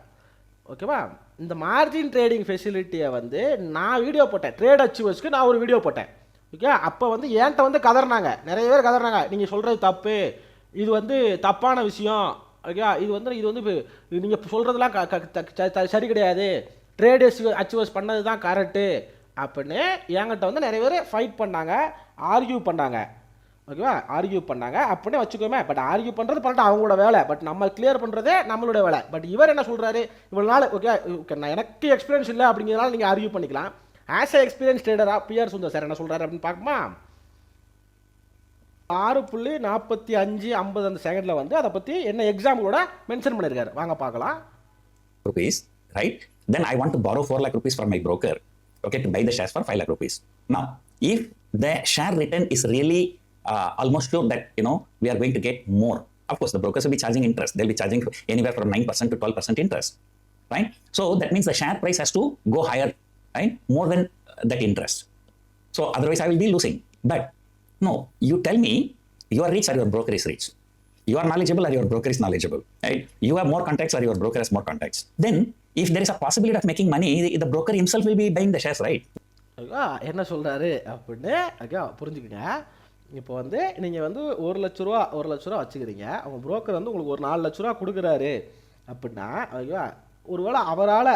ஓகேவா. இந்த மார்ஜின் ட்ரேடிங் ஃபெசிலிட்டியை வந்து நான் வீடியோ போட்டேன், ட்ரேட் அச்சீவர்ஸ்க்கு நான் ஒரு வீடியோ போட்டேன். ஓகே, அப்போ வந்து ஏன்ட்ட வந்து கதறினாங்க, நிறைய பேர் கதறினாங்க, நீங்கள் சொல்கிறது தப்பு, இது வந்து தப்பான விஷயம். ஓகே, இது வந்து நீங்கள் சொல்கிறதுலாம் சரி கிடையாது, ட்ரேட் அச்சீவர்ஸ் பண்ணது தான் கரெக்டு அப்படின்னு என்கிட்ட வந்து நிறைய பேர் ஃபைட் பண்ணாங்க, ஆர்கியூ பண்ணாங்க. ஓகேவா, ஆர்கியூ பண்ணாங்க அப்படின்னே வச்சுக்கோமே. பட் ஆர்கியூ பண்ணுறது பண்ணிட்டு அவங்களோட வேலை, பட் நம்ம கிளியர் பண்ணுறதே நம்மளோட வேலை. பட் இவர் என்ன சொல்கிறாரு, இவ்வளோ நாள் ஓகே நான் எனக்கு எக்ஸ்பீரியன்ஸ் இல்லை அப்படிங்கிறதுனால நீங்கள் ஆர்கியூ பண்ணிக்கலாம். ஆஸ் ஏ எக்ஸ்பீரியன்ஸ் ட்ரேடராக பிஆர் சுந்தர் சார் என்ன சொல்கிறாரு அப்படின்னு பார்க்குமா. 6.45 அந்த செகண்டில் வந்து அதை பற்றி என்ன எக்ஸாம்பிளோட மென்ஷன் பண்ணியிருக்காரு, வாங்க பார்க்கலாம். rupees, right? Then I want to borrow 4 lakh rupees from my broker, okay, to buy the shares for 5 lakh rupees. Now, if the share return is really almost sure that we are going to get more, of course the brokers will be charging interest. They'll be charging anywhere from 9% to 12% interest, right? So that means the share price has to go higher, right? More than that interest. So otherwise I will be losing. But no, you tell me you are rich or your broker is rich. You are knowledgeable or your broker is knowledgeable, right? You have more contacts or your broker has more contacts. Then if there is a possibility of making money, the broker himself will be buying the shares, right? என்ன சொல்கிறாரு அப்படின்னு புரிஞ்சுக்கங்க. இப்போ வந்து நீங்கள் வந்து 1 லட்ச ரூபா வச்சுக்கிறீங்க, அவங்க புரோக்கர் வந்து உங்களுக்கு ஒரு 4 லட்ச ரூபா கொடுக்குறாரு அப்படின்னா ஓகேவா, ஒருவேளை அவரால்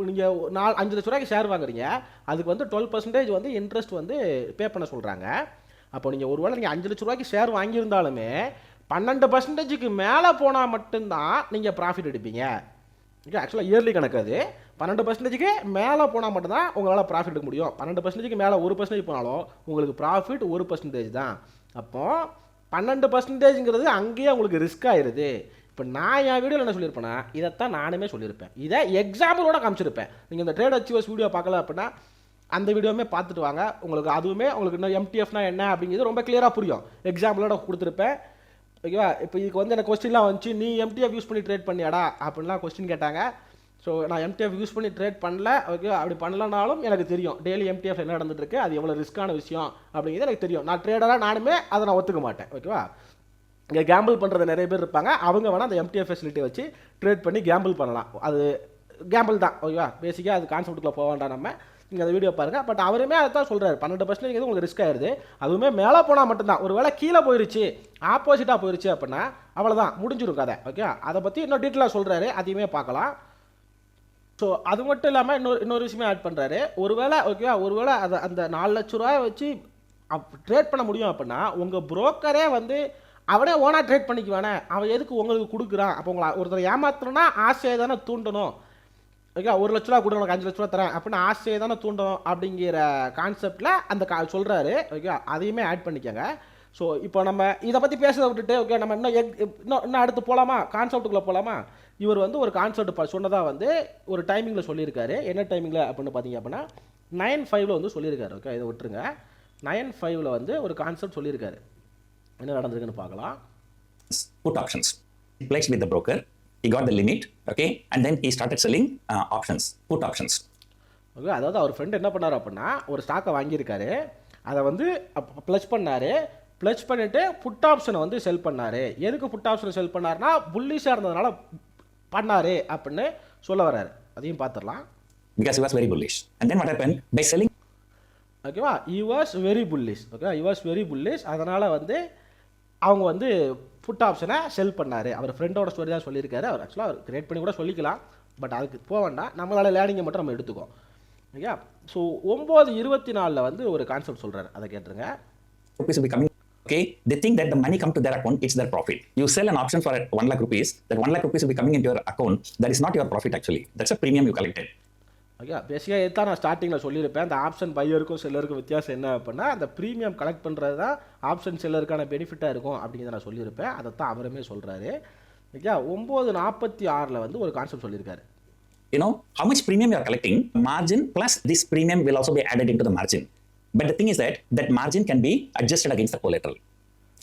நீங்கள் 5 லட்ச ரூபாய்க்கு ஷேர் வாங்குறீங்க, அதுக்கு வந்து 12% வந்து இன்ட்ரெஸ்ட் வந்து பே பண்ண சொல்கிறாங்க. அப்போ நீங்கள் ஒருவேளை நீங்கள் 5 லட்ச ரூபாய்க்கு ஷேர் வாங்கியிருந்தாலுமே 12%க்கு மேலே போனால் மட்டும்தான் நீங்கள் ப்ராஃபிட் எடுப்பீங்க. ஓகே, ஆக்சுவலாக இயர்லி கணக்கு அது. 12%க்கு மேலே போனால் மட்டும்தான் உங்களால் ப்ராஃபிட் எடுக்க முடியும். 12%க்கு மேலே 1% போனாலும் உங்களுக்கு ப்ராஃபிட் 1% தான். அப்போது 12%ங்கிறது அங்கேயே உங்களுக்கு ரிஸ்க் ஆயிடுது. இப்போ நான் என் வீடியோவில் என்ன சொல்லியிருப்பேன்னா இதைத்தான் நானுமே சொல்லியிருப்பேன், இதை எக்ஸாம்பிளோட காமிச்சிருப்பேன். நீங்கள் இந்த ட்ரேட் அச்சீவர்ஸ் வீடியோ பார்க்கல அப்படின்னா அந்த வீடியோவுமே பார்த்துட்டு வாங்க, உங்களுக்கு அதுவுமே உங்களுக்கு இன்னும் எம்டிஎஃப்னா என்ன அப்படிங்கிறது ரொம்ப கிளியராக புரியும், எக்ஸாம்பிளோட கொடுத்துருப்பேன். ஓகேவா? இப்போ இதுக்கு வந்து எனக்கு கொஸ்டின்லாம் வந்துச்சு, நீ எம்டிஎஃப் யூஸ் பண்ணி ட்ரேட் பண்ணியாடா அப்படின்லாம் கொஸ்டின் கேட்டாங்க. ஸோ நான் எம்டிஎஃப் யூஸ் பண்ணி ட்ரேட் பண்ணல. ஓகே, அப்படி பண்ணலனாலும் எனக்கு தெரியும் டெய்லி எம்டிஎஃப் என்ன நடந்துட்டு இருக்கு, அது எவ்வளோ ரிஸ்க்கான விஷயம் அப்படிங்கிறது எனக்கு தெரியும். நான் ட்ரேடராக நானுமே அதை நான் ஒத்துக்க மாட்டேன். ஓகேவா? இங்கே கேம்பிள் பண்ணுறது நிறைய பேர் இருப்பாங்க, அவங்க வேணால் அந்த எம்டிஎஃப் ஃபெசிலிட்டி வச்சு ட்ரேட் பண்ணி கேம்பிள் பண்ணலாம். அது கேம்பிள் தான். ஓகேவா? பேசிக்காக அது கான்செப்ட்டுக்குள்ளே போக வேண்டாம் நம்ம. நீங்கள் அந்த வீடியோ பாருங்கள். பட் அவருமே அதை தான் சொல்கிறார், 12% உங்களுக்கு ரிஸ்க் ஆயிடுது, அதுவுமே மேலே போனால் மட்டும்தான். ஒரு வேளை கீழே போயிருச்சு, ஆப்போசிட்டாக போயிருச்சு அப்படின்னா அவ்வளோதான், முடிஞ்சிடும் கதை. ஓகே, அதை பற்றி இன்னும் டீட்டெயிலாக சொல்கிறாரு, அதையுமே பார்க்கலாம். ஸோ அது மட்டும் இல்லாமல் இன்னொரு விஷயமே ஆட் பண்ணுறாரு. ஒருவேளை ஓகேவா, ஒருவேளை அதை அந்த 4 லட்ச ரூபாயை வச்சு ட்ரேட் பண்ண முடியும் அப்படின்னா உங்கள் புரோக்கரே வந்து அவனே ஓனாக ட்ரேட் பண்ணிக்குவானே, அவன் எதுக்கு உங்களுக்கு கொடுக்குறான்? அப்போ உங்களை ஒருத்தர் ஏமாத்தணும்னா ஆசையை தானே தூண்டணும். ஓகே, 1 லட்ச ரூபா கொடுங்க, உனக்கு 5 லட்ச ரூபா தரேன் அப்படின்னு ஆசையை தானே தூண்டணும் அப்படிங்கிற கான்செப்டில் அந்த சொல்கிறாரு. ஓகே, அதையுமே ஆட் பண்ணிக்கோங்க. ஸோ இப்போ நம்ம இதை பற்றி பேசுறதை விட்டுட்டு ஓகே, நம்ம இன்னும் அடுத்து போகலாமா, கான்செப்ட்டுக்குள்ளே போகலாமா? இவர் வந்து ஒரு கான்செப்ட் சொன்னதாக வந்து ஒரு டைமிங்கில் சொல்லியிருக்காரு. என்ன டைமிங்கில் அப்படின்னு பார்த்தீங்க அப்படின்னா 9/5 வந்து சொல்லியிருக்காரு. ஓகே, இதை விட்டுருங்க. 9/5 வந்து ஒரு கான்செப்ட் சொல்லியிருக்காரு. என்ன நடந்திருக்குன்னு பார்க்கலாம். Put options. He pledged with the broker. He got the limit. Okay, and then he started selling options. Put options. Okay, அதாவது அவர் ஃப்ரெண்ட் என்ன பண்ணார் அப்படின்னா ஒரு ஸ்டாக்கை வாங்கியிருக்காரு, அதை வந்து ப்ளஸ் பண்ணார். ப்ளஸ் பண்ணிவிட்டு புட் ஆப்ஷனை வந்து செல் பண்ணார். எதுக்கு புட் ஆப்ஷனை செல் பண்ணார்னா புல்லிஷாக இருந்ததுனால பண்ணார் அப்படின்னு சொல்ல வர்றாரு. அதையும் பார்த்துடலாம். Because he was very bullish. And then what happened? By selling. ஓகேவா, he was very bullish. Okay, he was very bullish. அதனால் வந்து அவங்க வந்து புட் ஆப்ஷனை செல் பண்ணார். அவர் ஃப்ரெண்டோட ஸ்டோரி தான் சொல்லியிருக்காரு. அவர் ஆக்சுவலாக அவர் கிரியேட் பண்ணி கூட சொல்லிக்கலாம், பட் அதுக்கு போக வேண்டாம், நம்மளால் லேர்னிங்கை மட்டும் நம்ம எடுத்துக்கோம். ஓகே, ஸோ 9/24 வந்து ஒரு கான்செப்ட் சொல்கிறார், அதை கேட்டுருங்க. Rupees will be coming. Okay, they think that the money come to their account, it's their profit. You sell an option for 1 lakh rupees, that 1 lakh rupees will be coming into your account. That is not your profit actually. That's a premium you collected. Okay, பேசிக்காக இதுதான் நான் ஸ்டார்டிங்கில் சொல்லியிருப்பேன். அந்த ஆப்ஷன் பையருக்கும் செல்லருக்கும் வித்தியாசம் என்ன அப்படின்னா அந்த ப்ரீமியம் கலெக்ட் பண்ணுறது தான் ஆப்ஷன் செல்லருக்கான பெனிஃபிட்டாக இருக்கும் அப்படிங்கிறத நான் சொல்லியிருப்பேன். அதை தான் அவருமே சொல்கிறாரு. ஓகே, 9/46 வந்து ஒரு கான்செப்ட் சொல்லியிருக்காரு. You know how much premium you are collecting, margin plus this premium will also be added into the margin. But the thing is that that margin can be adjusted against the collateral.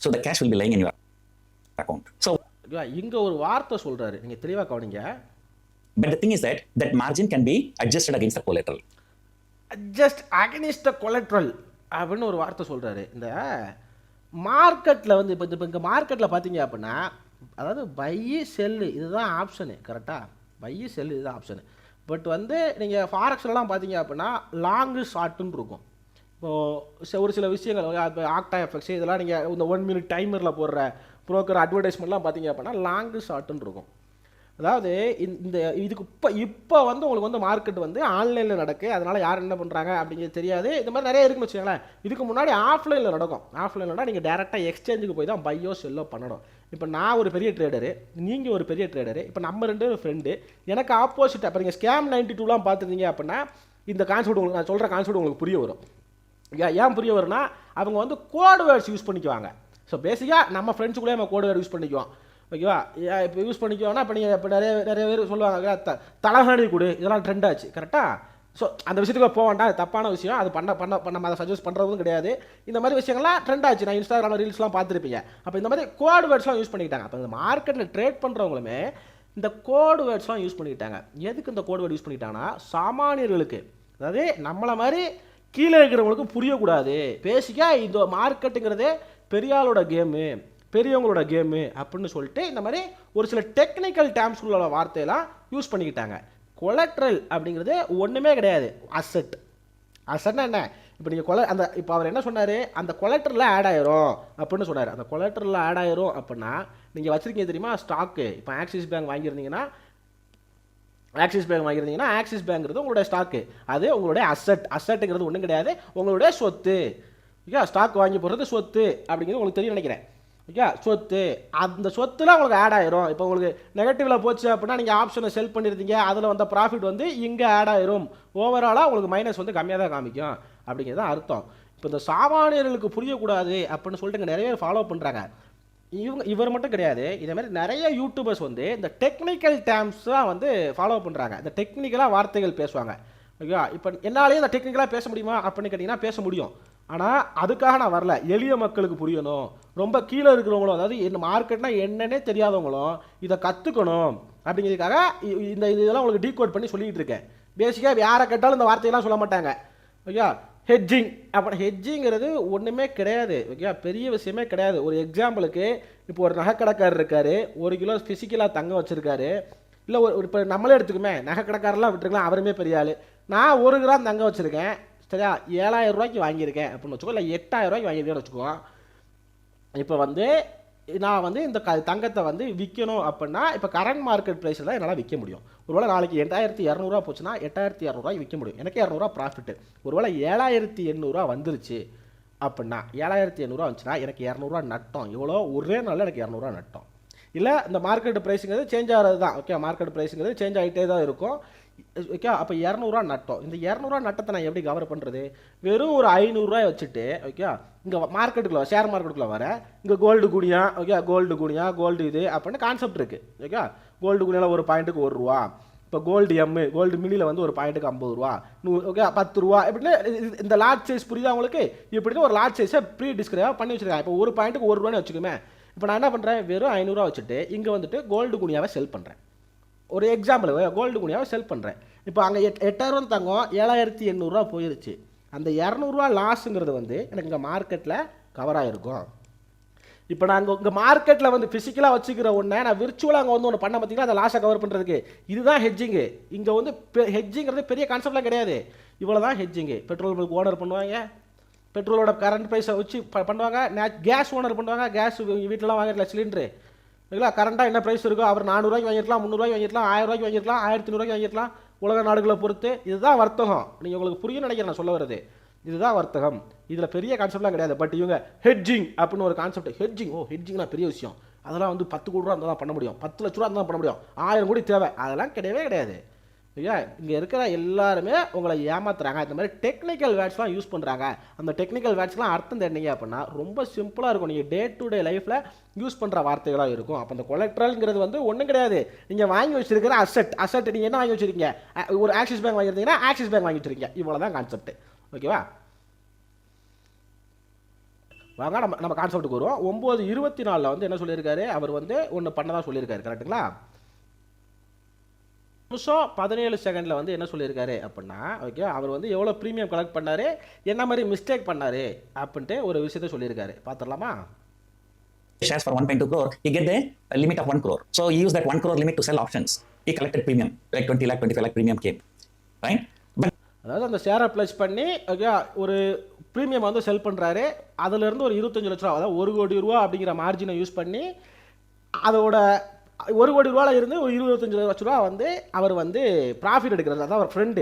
So the cash will be lying in your account. So இங்கே ஒரு வார்த்தை சொல்கிறாரு, நீங்கள் தெளிவாக கவனிங்க. But the thing is that that margin can be adjusted against the collateral. Adjust against the collateral அப்படின்னு ஒரு வார்த்தை சொல்கிறாரு. இந்த மார்க்கெட்டில் வந்து இப்போ இங்கே மார்க்கெட்டில் பார்த்தீங்க அப்படின்னா அதாவது பை செல்லு இதுதான் ஆப்ஷனு. கரெக்டாக, பை செல்லு இதுதான் ஆப்ஷனு. பட் வந்து நீங்கள் ஃபாரெக்ஸ்லாம் பார்த்தீங்க அப்படின்னா லாங்கு ஷார்ட்டுன்னு இருக்கும். இப்போது ஒரு சில விஷயங்கள் இப்போ ஆக்டா எஃபெக்ட்ஸ் இதெல்லாம் நீங்கள் இந்த 1 minute டைமரில் போடுற ப்ரோக்கர் அட்வர்டைஸ்மெண்ட்லாம் பார்த்தீங்க அப்படின்னா லாங்கு ஷார்ட்டுன்னு இருக்கும். அதாவது இந்த இதுக்கு இப்போ வந்து உங்களுக்கு வந்து மார்க்கெட் வந்து ஆன்லைனில் நடக்கு, அதனால் யார் என்ன பண்ணுறாங்க அப்படிங்கிறது தெரியாது. இந்த மாதிரி நிறைய இருக்குன்னு வச்சுக்கோங்களேன். இதுக்கு முன்னாடி ஆஃப்லைனில் நடக்கும். ஆஃப்லைனில் நீங்கள் டேரெக்டாக எக்ஸ்சேஞ்சுக்கு போய் தான் பையோ செல்லோ பண்ணணும். இப்போ நான் ஒரு பெரிய ட்ரேடரு, நீங்கள் ஒரு பெரிய ட்ரேடரு, இப்போ நம்ம 2 ஃப்ரெண்டு, எனக்கு ஆப்போசிட்டாக இப்போ நீங்கள் ஸ்கேம் 92லாம் பார்த்துருந்தீங்க அப்படின்னா இந்த கான்செப்ட் உங்களுக்கு நான் சொல்கிற கான்செப்ட் உங்களுக்கு புரிய வரும். ஏன் புரிய வரும்னா அவங்க வந்து கோட் வேர்ட்ஸ் யூஸ் பண்ணிக்குவாங்க. ஸோ பேசிக்காக நம்ம ஃப்ரெண்ட்ஸுக்குள்ளே நம்ம கோட் வேர்டு யூஸ் பண்ணிக்குவோம். ஓகேவா, இப்போ யூஸ் பண்ணிக்குவோன்னா இப்போ நீங்கள் இப்போ நிறைய பேர் சொல்லுவாங்க தலகாணி கொடு, இதெல்லாம் ட்ரெண்ட் ஆச்சு. கரெக்டாக, ஸோ அந்த விஷயத்துக்கு போக வேண்டாம், அது தப்பான விஷயம். அது நம்ம அதை சஜஸ்ட் பண்ணுறதும் கிடையாது. இந்த மாதிரி விஷயங்கள்லாம் ட்ரெண்ட் ஆச்சு. நான் இன்ஸ்டாகிராமில் ரீல்ஸ்லாம் பார்த்துருப்பீங்க. அப்போ இந்த மாதிரி கோட் வேர்ட்ஸ்லாம் யூஸ் பண்ணிக்கிட்டாங்க. அப்போ இந்த மார்க்கெட்டில் ட்ரேட் பண்ணுறவங்களுமே இந்த கோட் வேர்ட்ஸ்லாம் யூஸ் பண்ணிக்கிட்டாங்க. எதுக்கு இந்த கோட் வேர்டு யூஸ் பண்ணிக்கிட்டாங்கன்னா சாமானியர்களுக்கு, அதாவது நம்மளை மாதிரி கீழே இருக்கிறவங்களுக்கு புரியக்கூடாது. பேசிக்காக இந்த மார்க்கெட்டுங்கிறதே பெரியாளோட கேமு, பெரியவங்களோட கேமு அப்படின்னு சொல்லிட்டு இந்த மாதிரி ஒரு சில டெக்னிக்கல் டேர்ம்ஸ்குள்ள வார்த்தையெல்லாம் யூஸ் பண்ணிக்கிட்டாங்க. கொலட்ரல் அப்படிங்கிறது ஒன்றுமே கிடையாது, அசட். அசட்னா என்ன? இப்போ நீங்கள் இப்போ அவர் என்ன சொன்னார், அந்த கொலட்ரலில் ஆட் ஆயிரும் அப்படின்னு சொன்னார். அந்த கொலட்ரலில் ஆட் ஆயிரும் அப்படின்னா நீங்கள் வச்சுருக்கீங்க தெரியுமா ஸ்டாக்கு. இப்போ ஆக்சிஸ் பேங்க் வாங்கியிருந்தீங்கன்னா ஆக்சிஸ் பேங்க்ங்கிறது உங்களுடைய ஸ்டாக்கு, அது உங்களுடைய அசட். அசட்டுங்கிறது ஒன்றும் கிடையாது, உங்களுடைய சொத்து. ஓகே, ஸ்டாக் வாங்கி போடுறது சொத்து அப்படிங்கிறது உங்களுக்கு தெரியும் நினைக்கிறேன். ஓகே, சொத்து, அந்த சொத்துல உங்களுக்கு ஆட் ஆயிரும். இப்போ உங்களுக்கு நெகட்டிவில் போச்சு அப்படின்னா நீங்கள் ஆப்ஷனை செல் பண்ணியிருந்தீங்க, அதில் வந்த ப்ராஃபிட் வந்து இங்கே ஆட் ஆயிரும். ஓவராலாக உங்களுக்கு மைனஸ் வந்து கம்மியாக தான் காமிக்கும் அப்படிங்கிறது தான் அர்த்தம். இப்போ இந்த சாமானியர்களுக்கு புரியக்கூடாது அப்படின்னு சொல்லிட்டு இங்கே நிறைய பேர் ஃபாலோ பண்ணுறாங்க. இவர் மட்டும் கிடையாது. இதே மாதிரி நிறைய யூடியூபர்ஸ் வந்து இந்த டெக்னிக்கல் டேர்ம்ஸ் தான் வந்து ஃபாலோ பண்ணுறாங்க. இந்த டெக்னிக்கலாக வார்த்தைகள் பேசுவாங்க. ஓகேவா? இப்போ என்னாலேயும் இந்த டெக்னிக்கலாக பேச முடியுமா அப்படின்னு கேட்டிங்கன்னா பேச முடியும். ஆனால் அதுக்காக நான் வரல. எளிய மக்களுக்கு புரியணும், ரொம்ப கீழே இருக்கிறவங்களும், அதாவது இந்த மார்க்கெட்னா என்னன்னே தெரியாதவங்களும் இதை கற்றுக்கணும் அப்படிங்கிறதுக்காக இதெல்லாம் உங்களுக்கு டீகோட் பண்ணி சொல்லிகிட்டு இருக்கேன். பேசிக்காக யாரை கேட்டாலும் இந்த வார்த்தையெல்லாம் சொல்ல மாட்டாங்க. ஓகே, ஹெட்ஜிங் அப்போ ஹெட்ஜிங்கிறது ஒன்றுமே கிடையாது. ஓகே, பெரிய விஷயமே கிடையாது. ஒரு எக்ஸாம்பிளுக்கு இப்போ ஒரு நகைக்கடைக்காரர் இருக்கார், 1 கிலோ ஃபிசிக்கலாக தங்கம் வச்சுருக்காரு. இல்லை ஒரு இப்போ நம்மளே எடுத்துக்குமே, நகைக்கடைக்காரெலாம் விட்டுருக்கலாம், அவருமே பெரிய ஆள். நான் 1 கிராம் தங்கம் வச்சுருக்கேன், சரியா, 7,000 ரூபாய்க்கு வாங்கியிருக்கேன் அப்படின்னு வச்சுக்கோ, இல்லை 8,000 ரூபாய்க்கு வாங்கியிருக்கேன்னு வச்சுக்கோ. இப்போ வந்து நான் வந்து இந்த தங்கத்தை வந்து விற்கணும் அப்படின்னா இப்போ கரண்ட் மார்க்கெட் ப்ரைஸில் தான் என்னால் விற்க முடியும். ஒருவேளை நாளைக்கு 8,200 போச்சுன்னா 8,200 விற்க முடியும், எனக்கு 200 ப்ராஃபிட்டு. ஒருவேளை 7,800 வந்துருச்சு அப்படின்னா, 7,800 வந்துச்சுன்னா எனக்கு 200 நட்டம். இவ்வளோ ஒரே நாளில் எனக்கு 200 நட்டம். இல்லை இந்த மார்க்கெட் ப்ரைஸுங்கிறது சேஞ்ச் ஆகிறது தான். ஓகே, மார்க்கெட் ப்ரைஸுங்கிறது சேஞ்ச் ஆகிட்டே தான் இருக்கும். ஓகே, அப்போ 200 நட்டம். இந்த 200 நட்டத்தை நான் எப்படி கவர் பண்ணுறது? வெறும் ஒரு 500 வச்சுட்டு, ஓகே, இங்கே மார்க்கெட்டுக்குள்ள ஷேர் மார்க்கெட்டுக்குள்ளே வர, இங்கே கோல்டு குனியா, ஓகே, கோல்டு குனியா, கோல்டு இது அப்படின்னு கான்செப்ட் இருக்குது. ஓகே, கோல்டு குனியாவில் ஒரு பாயிண்ட்டுக்கு 1 ரூபா. இப்போ கோல்டு எம்மு, கோல்டு மினியில் வந்து ஒரு பாயிண்ட்டுக்கு 50 ரூபா, ஓகே, 10 ரூபா. இப்படின்னு இந்த லார்ஜ் சைஸ் புரியுதா உங்களுக்கு? இப்படின்னு ஒரு லார்ஜ் சைஸை ப்ரீ டிஸ்கிரைபாக பண்ணி வச்சுருக்காங்க. இப்போ ஒரு பாயிண்ட்டுக்கு 1 ரூபான்னு வச்சுக்கோமே. இப்போ நான் என்ன பண்ணுறேன், வெறும் 500 வச்சுட்டு இங்கே வந்துட்டு கோல்டு குனியாவை செல் பண்ணுறேன். ஒரு எக்ஸாம்பிள், கோல்டு குனியாவை செல் பண்ணுறேன். இப்போ அங்கே 8,000 தங்கம் 7,800 போயிருச்சு. அந்த 200 லாஸுங்கிறது வந்து எனக்கு இங்கே மார்க்கெட்டில் கவர் ஆகிருக்கும். இப்போ நான் இங்கே மார்க்கெட்டில் வந்து ஃபிசிக்கலாக வச்சுக்கிற ஒன்றை நான் விர்ச்சுவலாக அங்கே வந்து ஒன்று பண்ண பார்த்தீங்கன்னா அந்த லாஸை கவர் பண்ணுறதுக்கு இதுதான் ஹெட்ஜிங்கு. இங்கே வந்து ஹெட்ஜிங்கிறது பெரிய கான்செப்ட்லாம் கிடையாது. இவ்வளோ தான் ஹெட்ஜிங்கு. பெட்ரோல் பங்க் ஓனர் பண்ணுவாங்க, பெட்ரோலோட கரண்ட் ப்ரைஸை வச்சு பண்ணுவாங்க. கேஸ் ஓனர் பண்ணுவாங்க, கேஸ் வீட்டிலலாம் வாங்கிடலாம் சிலிண்டரு. இல்லைங்களா, கரண்ட்டாக என்ன ப்ரைஸ் இருக்கோ அவர் 400 வாங்கிருக்கலாம், 300 வாங்கிருக்கலாம், 1000 வாங்கிருக்கலாம், 1500 வாங்கிருக்கலாம், உலக நாடுகளை பொறுத்து. இதுதான் வர்த்தகம். நீங்கள் உங்களுக்கு புரியும் நினைக்கிறேன் நான் சொல்ல வருது. இதுதான் வர்த்தகம். இதில் பெரிய கான்செப்ட்லாம் கிடையாது. பட் இவங்க ஹெட்ஜிங் அப்படின்னு ஒரு கான்செப்ட். ஹெட்ஜிங், ஹெட்ஜிங்னா பெரிய விஷயம், அதெல்லாம் வந்து 10 கோடி ரூபா இருந்தால் தான் பண்ண முடியும், 10 லட்ச ரூபா இருந்தால் பண்ண முடியும், 1000 கோடி தேவை, அதெல்லாம் கிடையவே கிடையாது. ஐயா, இங்கே இருக்கிற எல்லாருமே உங்களை ஏமாத்துறாங்க. இந்த மாதிரி டெக்னிக்கல் வேர்ட்ஸ்லாம் யூஸ் பண்ணுறாங்க. அந்த டெக்னிக்கல் வேர்ட்ஸ்லாம் அர்த்தம் தெரிஞ்சீங்க அப்படின்னா ரொம்ப சிம்பிளாக இருக்கும். நீங்கள் டே டு டே லைஃப்பில் யூஸ் பண்ணுற வார்த்தைகளாக இருக்கும். அப்போ அந்த கொலெக்ட்ரல்ங்கிறது வந்து ஒன்றும் கிடையாது. நீங்கள் வாங்கி வச்சிருக்கிற அசெட் நீங்கள் என்ன வாங்கி வச்சுருக்கீங்க? ஒரு ஆக்சிஸ் பேங்க் வாங்கியிருந்தீங்கன்னா ஆக்சிஸ் பேங்க் வாங்கி வச்சுருக்கீங்க. இவ்வளோ தான் கான்செப்ட். ஓகேவா? வாங்க நம்ம கான்செப்ட்டுக்கு வருவோம். 9:24 வந்து என்ன சொல்லியிருக்காரு, அவர் வந்து ஒன்று பண்ணதான் சொல்லியிருக்காரு. கரெக்டுங்களா? நிமிஷம் 17 செகண்டில் வந்து என்ன சொல்லியிருக்காரு அப்படின்னா, ஓகே, அவர் வந்து எவ்வளோ ப்ரீமியம் கலெக்ட் பண்ணார், என்ன மாதிரி மிஸ்டேக் பண்ணார் அப்படின்ட்டு ஒரு விஷயத்த சொல்லியிருக்காரு. பார்த்துடலாமா? Shares for 1.2 crore, he get the limit of 1 crore. So he used that 1 crore limit to sell options. He collected premium, like 20 lakh, 25 lakh premium came, right? But அதாவது அந்த ஷேரை ப்ளஸ் பண்ணி, ஓகே, ஒரு ப்ரீமியம் வந்து செல் பண்ணுறாரு. அதிலிருந்து ஒரு 25 லட்ச ரூபா, அதாவது 1 கோடி ரூபா அப்படிங்கிற மார்ஜினை யூஸ் பண்ணி அதோட 1 கோடி ரூபாயில் இருந்து ஒரு 25 லட்ச ரூபா வந்து அவர் வந்து ப்ராஃபிட் எடுக்கிறார். அதான் அவர் ஃப்ரெண்டு.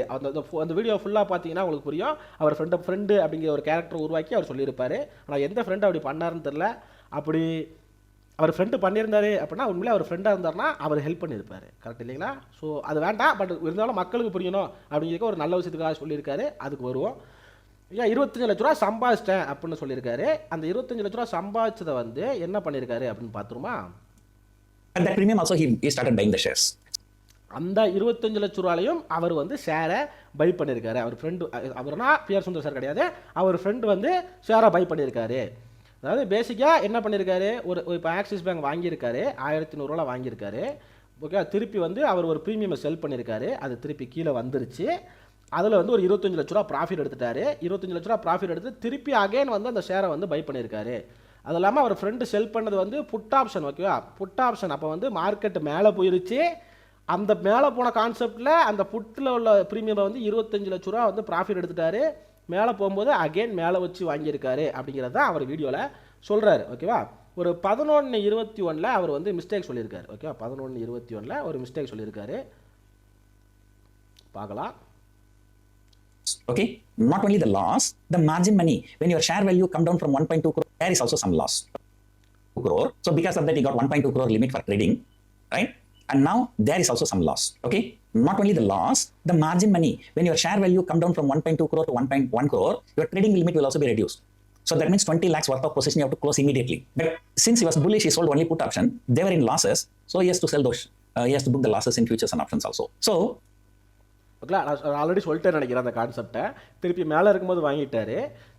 அந்த வீடியோ ஃபுல்லாக பார்த்தீங்கன்னா உங்களுக்கு புரியும். அவர் ஃப்ரெண்டு அப்படிங்கிற ஒரு கேரக்டர் உருவாக்கி அவர் சொல்லியிருப்பார். ஆனால் எந்த ஃப்ரெண்டு அப்படி பண்ணாருன்னு தெரில. அப்படி அவர் ஃப்ரெண்டு பண்ணியிருந்தாரு அப்படின்னா உண்மையிலே அவர் ஃப்ரெண்டாக இருந்தார்னா அவர் ஹெல்ப் பண்ணியிருப்பார். கரெக்ட் இல்லைங்களா? ஸோ அது வேண்டாம். பட் இருந்தாலும் மக்களுக்கு புரியணும் அப்படிங்கிறதுக்கு ஒரு நல்ல விஷயத்துக்காக சொல்லியிருக்காரு. அதுக்கு வருவோம். ஏன் 25 லட்ச ரூபா சம்பாதிச்சிட்டேன் அப்படின்னு சொல்லியிருக்காரு. அந்த 25 லட்ச ரூபா சம்பாதிச்சதை வந்து என்ன பண்ணியிருக்காரு அப்படின்னு பார்த்துருமா? at that premium also he started buying the shares. அந்த 25 லட்ச ரூபாலையும் அவர் வந்து ஷேரை பை பண்ணியிருக்காரு. அவர் ஃப்ரெண்டு, அவர்னா பிஆர் சுந்தர் சார் கிடையாது, அவர் ஃப்ரெண்டு வந்து ஷேரை பை பண்ணியிருக்காரு. அதாவது பேசிக்காக என்ன பண்ணியிருக்காரு, இப்போ ஆக்சிஸ் பேங்க் வாங்கியிருக்காரு, 1,100 வாங்கியிருக்காரு. ஓகே, திருப்பி வந்து அவர் ஒரு ப்ரீமியம் செல் பண்ணியிருக்காரு. அது திருப்பி கீழே வந்துருச்சு. அதில் வந்து ஒரு 25 லட்ச ரூபா ப்ராஃபிட் எடுத்துட்டாரு. 25 லட்ச ரூபா ப்ராஃபிட் எடுத்து திருப்பி அகைன் வந்து அந்த ஷேரை வந்து பை பண்ணியிருக்காரு. அது இல்லாமல் அவர் ஃப்ரெண்டு செல் பண்ணது வந்து புட் ஆப்ஷன். ஓகேவா? Put option. அப்போ வந்து மார்க்கெட் மேலே போயிருச்சு. அந்த மேலே போன கான்செப்டில் அந்த புட்டில் உள்ள ப்ரீமியமை வந்து 25 லட்ச ரூபா வந்து ப்ராஃபிட் எடுத்துட்டாரு. மேலே போகும்போது அகெயின் மேலே வச்சு வாங்கியிருக்காரு அப்படிங்கிறது தான் அவர் வீடியோவில் சொல்கிறாரு. ஓகேவா? ஒரு 11:21 அவர் வந்து மிஸ்டேக் சொல்லியிருக்காரு. ஓகேவா? 11:21 ஒரு மிஸ்டேக் சொல்லியிருக்காரு. பார்க்கலாம். Okay, not only the loss, the margin money. When your share value come down from 1.2 crore, there is also some loss. 2 crore. So because of that, he got 1.2 crore limit for trading, right? And now there is also some loss. Okay, not only the loss, the margin money. When your share value come down from 1.2 crore to 1.1 crore, your trading limit will also be reduced. So that means 20 lakhs worth of position you have to close immediately. But since he was bullish, he sold only put option. They were in losses, so he has to sell those. He has to book the losses in futures and options also. So ஓகேங்களா, நான் ஆல்ரெடி சொல்லிட்டேன்னு நினைக்கிறேன் அந்த கான்செப்டை. திருப்பி மேலே இருக்கும்போது வாங்கிட்டாரு,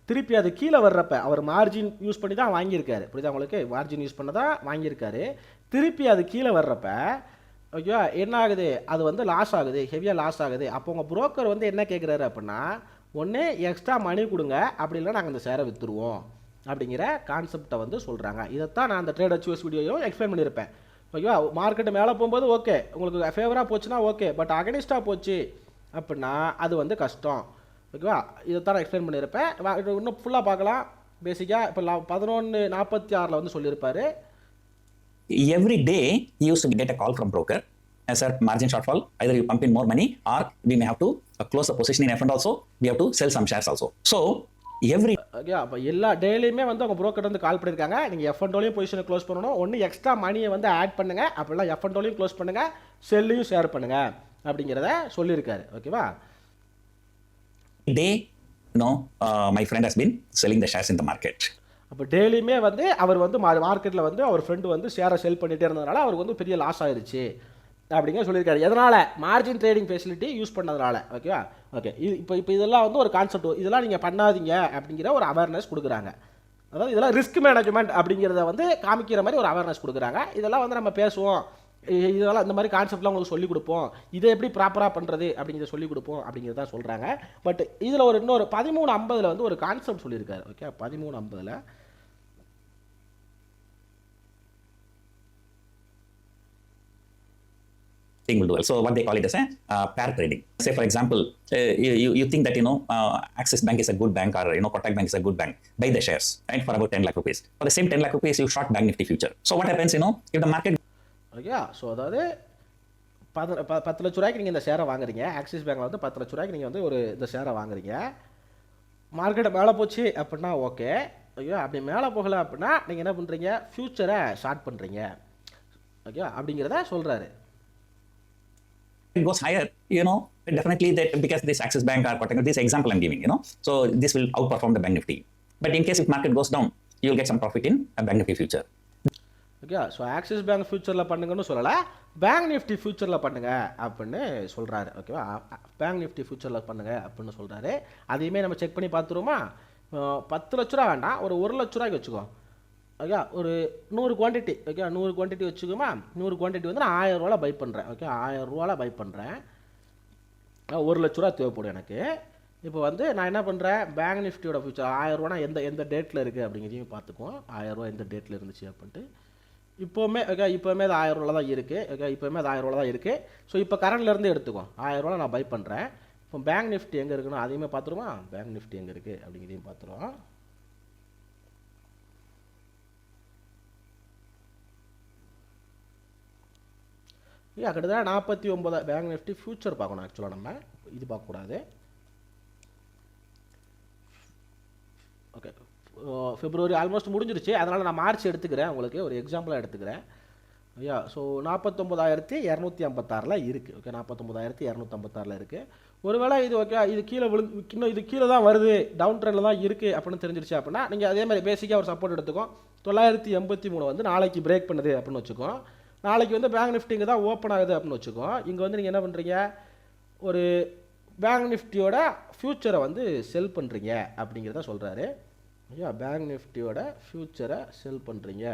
திருப்பி அது கீழே வர்றப்ப அவர் மார்ஜின் யூஸ் பண்ணி தான் வாங்கியிருக்காரு. புரியுதா உங்களுக்கு? மார்ஜின் யூஸ் பண்ண தான் வாங்கியிருக்காரு. திருப்பி அது கீழே வர்றப்ப ஓகேவா என்ன ஆகுது, அது வந்து லாஸ் ஆகுது, ஹெவியாக லாஸ் ஆகுது. அப்போ உங்கள் புரோக்கர் வந்து என்ன கேட்குறாரு அப்படின்னா, ஒன்று எக்ஸ்ட்ரா மணி கொடுங்க, அப்படி இல்லை நாங்கள் இந்த ஷேரை விற்றுருவோம் அப்படிங்கிற கான்செப்டை வந்து சொல்கிறாங்க. இதைத்தான் நான் அந்த ட்ரேட் HOS வீடியோவும் எக்ஸ்பிளைன் பண்ணியிருப்பேன். ஓகேவா, மார்க்கெட்டு மேலே போகும்போது ஓகே, உங்களுக்கு ஃபேவராக போச்சுன்னா ஓகே, பட் அகனிஸ்டாக போச்சு அப்படின்னா அது வந்து கஷ்டம். ஓகேவா, இதைத்தான் நான் எக்ஸ்பிளைன் பண்ணியிருப்பேன். இன்னும் ஃபுல்லாக பார்க்கலாம். பேசிக்காக இப்போ 11:46 வந்து சொல்லியிருப்பார். every day he used to get a call from broker. Sir, margin shortfall, either you pump in more money or we may have to close the position in F&O also, we have to sell some shares also. So every okay, அப்போ எல்லா டெய்லியுமே வந்து அவங்க புரோக்கர் வந்து கால் பண்ணியிருக்காங்க, நீங்கள் F&Oலையும் பொசிஷனை க்ளோஸ் பண்ணணும், ஒன்று எக்ஸ்ட்ரா மணியை வந்து ஆட் பண்ணுங்கள், அப்படிலாம் F&Oலையும் க்ளோஸ் பண்ணுங்கள், செல்லையும் ஷேர் பண்ணுங்கள் அப்படிங்கிறத சொல்லியிருக்காரு. ஓகேவா, day, my friend has been selling the shares in the market. அப்போ டெய்லியுமே வந்து அவர் வந்து மார்க்கெட்டில் வந்து அவர் ஃப்ரெண்டு வந்து ஷேரை செல் பண்ணிகிட்டே இருந்ததுனால அவருக்கு வந்து பெரிய லாஸ் ஆயிருச்சு அப்படிங்கிற சொல்லியிருக்காரு. எதனால்? மார்ஜின் ட்ரேடிங் ஃபெசிலிட்டி யூஸ் பண்ணதுனால. ஓகேவா, ஓகே, இப்போ இதெல்லாம் வந்து ஒரு கான்செப்ட், இதெல்லாம் நீங்கள் பண்ணாதீங்க அப்படிங்கிற ஒரு அவேர்னஸ் கொடுக்குறாங்க. அதாவது இதெல்லாம் ரிஸ்க் மேனேஜ்மெண்ட் அப்படிங்கிறத வந்து காமிக்கிற மாதிரி ஒரு அவேர்னஸ் கொடுக்குறாங்க. இதெல்லாம் வந்து நம்ம பேசுவோம், இதெல்லாம் இந்த மாதிரி கான்செப்ட்லாம் உங்களுக்கு சொல்லிக் கொடுப்போம், இதை எப்படி ப்ராப்பராக பண்ணுறது அப்படிங்கிறத சொல்லிக் கொடுப்போம் அப்படிங்கிறத சொல்கிறாங்க. பட் இதில் இன்னொரு 13:50 வந்து ஒரு கான்செப்ட் சொல்லியிருக்காரு. Okay, 13:50 will do well. So what they call it as a pair trading. Say for example, you think that Axis Bank is a good bank, or Kotak Bank is a good bank. Buy the shares, right, for about 10 lakh rupees. For the same 10 lakh rupees, you short Bank Nifty future. So what happens, if the market okay, so அதாவது 10 லட்ச ரூபாய்க்கு நீங்கள் இந்த ஷேரை வாங்குறீங்க, ஆக்சிஸ் பேங்கில் வந்து 10 லட்ச ரூபாய்க்கு நீங்கள் வந்து இந்த ஷேரை வாங்குறீங்க. மார்க்கெட்டை மேலே போச்சு அப்படின்னா ஓகே, ஐயோ அப்படி மேலே போகலை அப்படின்னா நீங்கள் என்ன பண்ணுறீங்க, ஃபியூச்சரை ஷார்ட் பண்ணுறீங்க. ஓகே, அப்படிங்கிறத சொல்கிறாரு. it goes higher, definitely that because this Axis Bank or Kotak, this example I'm giving, so this will outperform the Bank Nifty. But in case if market goes down, you'll get some profit in a Bank Nifty future. Okay, so axis bank ஃபியூச்சரில் பண்ணுங்கன்னு சொல்லலை, பேங்க் நிஃப்டி ஃபியூச்சரில் பண்ணுங்க அப்படின்னு சொல்கிறாரு. ஓகேவா, பேங்க் நிஃப்டி ஃபியூச்சரில் பண்ணுங்க அப்படின்னு சொல்கிறாரு. அதையுமே நம்ம செக் பண்ணி பார்த்துருவோமா? 10 லட்ச ரூபா வேண்டாம், ஒரு 1 லட்ச ரூபாய்க்கு வச்சுக்கோ. ஓகே, ஒரு 100 குவான்டிட்டி. ஓகே, 100 குவான்டிட்டி வச்சுக்கோமா. 100 குவான்டிட்டி வந்து நான் 1000 ரூபாவில் பை பண்ணுறேன். ஓகே, 1000 ரூபாவில் பை பண்ணுறேன். 1 லட்ச ரூபா தேவைப்படும் எனக்கு. இப்போ வந்து நான் என்ன பண்ணுறேன், பேங்க் நிஃப்டியோட ஃபியூச்சர் 1000 ரூபானா எந்த டேட்டில் இருக்குது அப்படிங்கிறதையும் பார்த்துக்குவோம். 1000 ரூபா எந்த டேட்டில் இருந்துச்சு அப்படின்ட்டு. இப்போவுமே ஓகே, இப்போவுமே அது 1000 ரூபா தான் இருக்குது. ஓகே, இப்போவுமே அது 1000 ரூபா தான் இருக்குது. ஸோ இப்போ கரண்ட்லேருந்து எடுத்துக்கோ, 1000 ரூபா நான் பை பண்ணுறேன். இப்போ பேங்க் நிஃப்டி எங்கே இருக்குன்னு அதையுமே பார்த்துருமா, பேங்க் நிஃப்டி எங்கே இருக்குது அப்படிங்கிறதையும் பார்த்துருவோம். கிட்டத்தட்ட 49 பேங்க் நிஃப்டி ஃபியூச்சர் பார்க்கணும். ஆக்சுவலாக நம்ம இது பார்க்கக்கூடாது. ஓகே, பிப்ரவரி ஆல்மோஸ்ட் முடிஞ்சிருச்சு, அதனால் நான் மார்ச் எடுத்துக்கிறேன், உங்களுக்கு ஒரு எக்ஸாம்பிளாக எடுத்துக்கிறேன். ஐயா, ஸோ 49,256 இருக்குது. ஓகே, 49,256 இருக்குது. ஒருவேளை இது ஓகே, இது கீழே இன்னும் இது கீழே தான் வருது, டவுன் ட்ரெண்டில் தான் இருக்குது அப்படின்னு தெரிஞ்சிருச்சு அப்படின்னா நீங்கள் அதே மாதிரி பேசிக்காக ஒரு சப்போர்ட் எடுத்துக்கோ. 983 வந்து நாளைக்கு பிரேக் பண்ணுது அப்படின்னு வச்சுக்கோ. நாளைக்கு வந்து பேங்க் நிஃப்டி இங்கே தான் ஓப்பன் ஆகுது அப்படின்னு வச்சுக்கோ. இங்கே வந்து நீங்கள் என்ன பண்ணுறீங்க, ஒரு பேங்க் நிஃப்டியோட ஃப்யூச்சரை வந்து செல் பண்ணுறீங்க அப்படிங்கிறத சொல்கிறாரு. ஐயா, பேங்க் நிஃப்டியோட ஃப்யூச்சரை செல் பண்ணுறீங்க,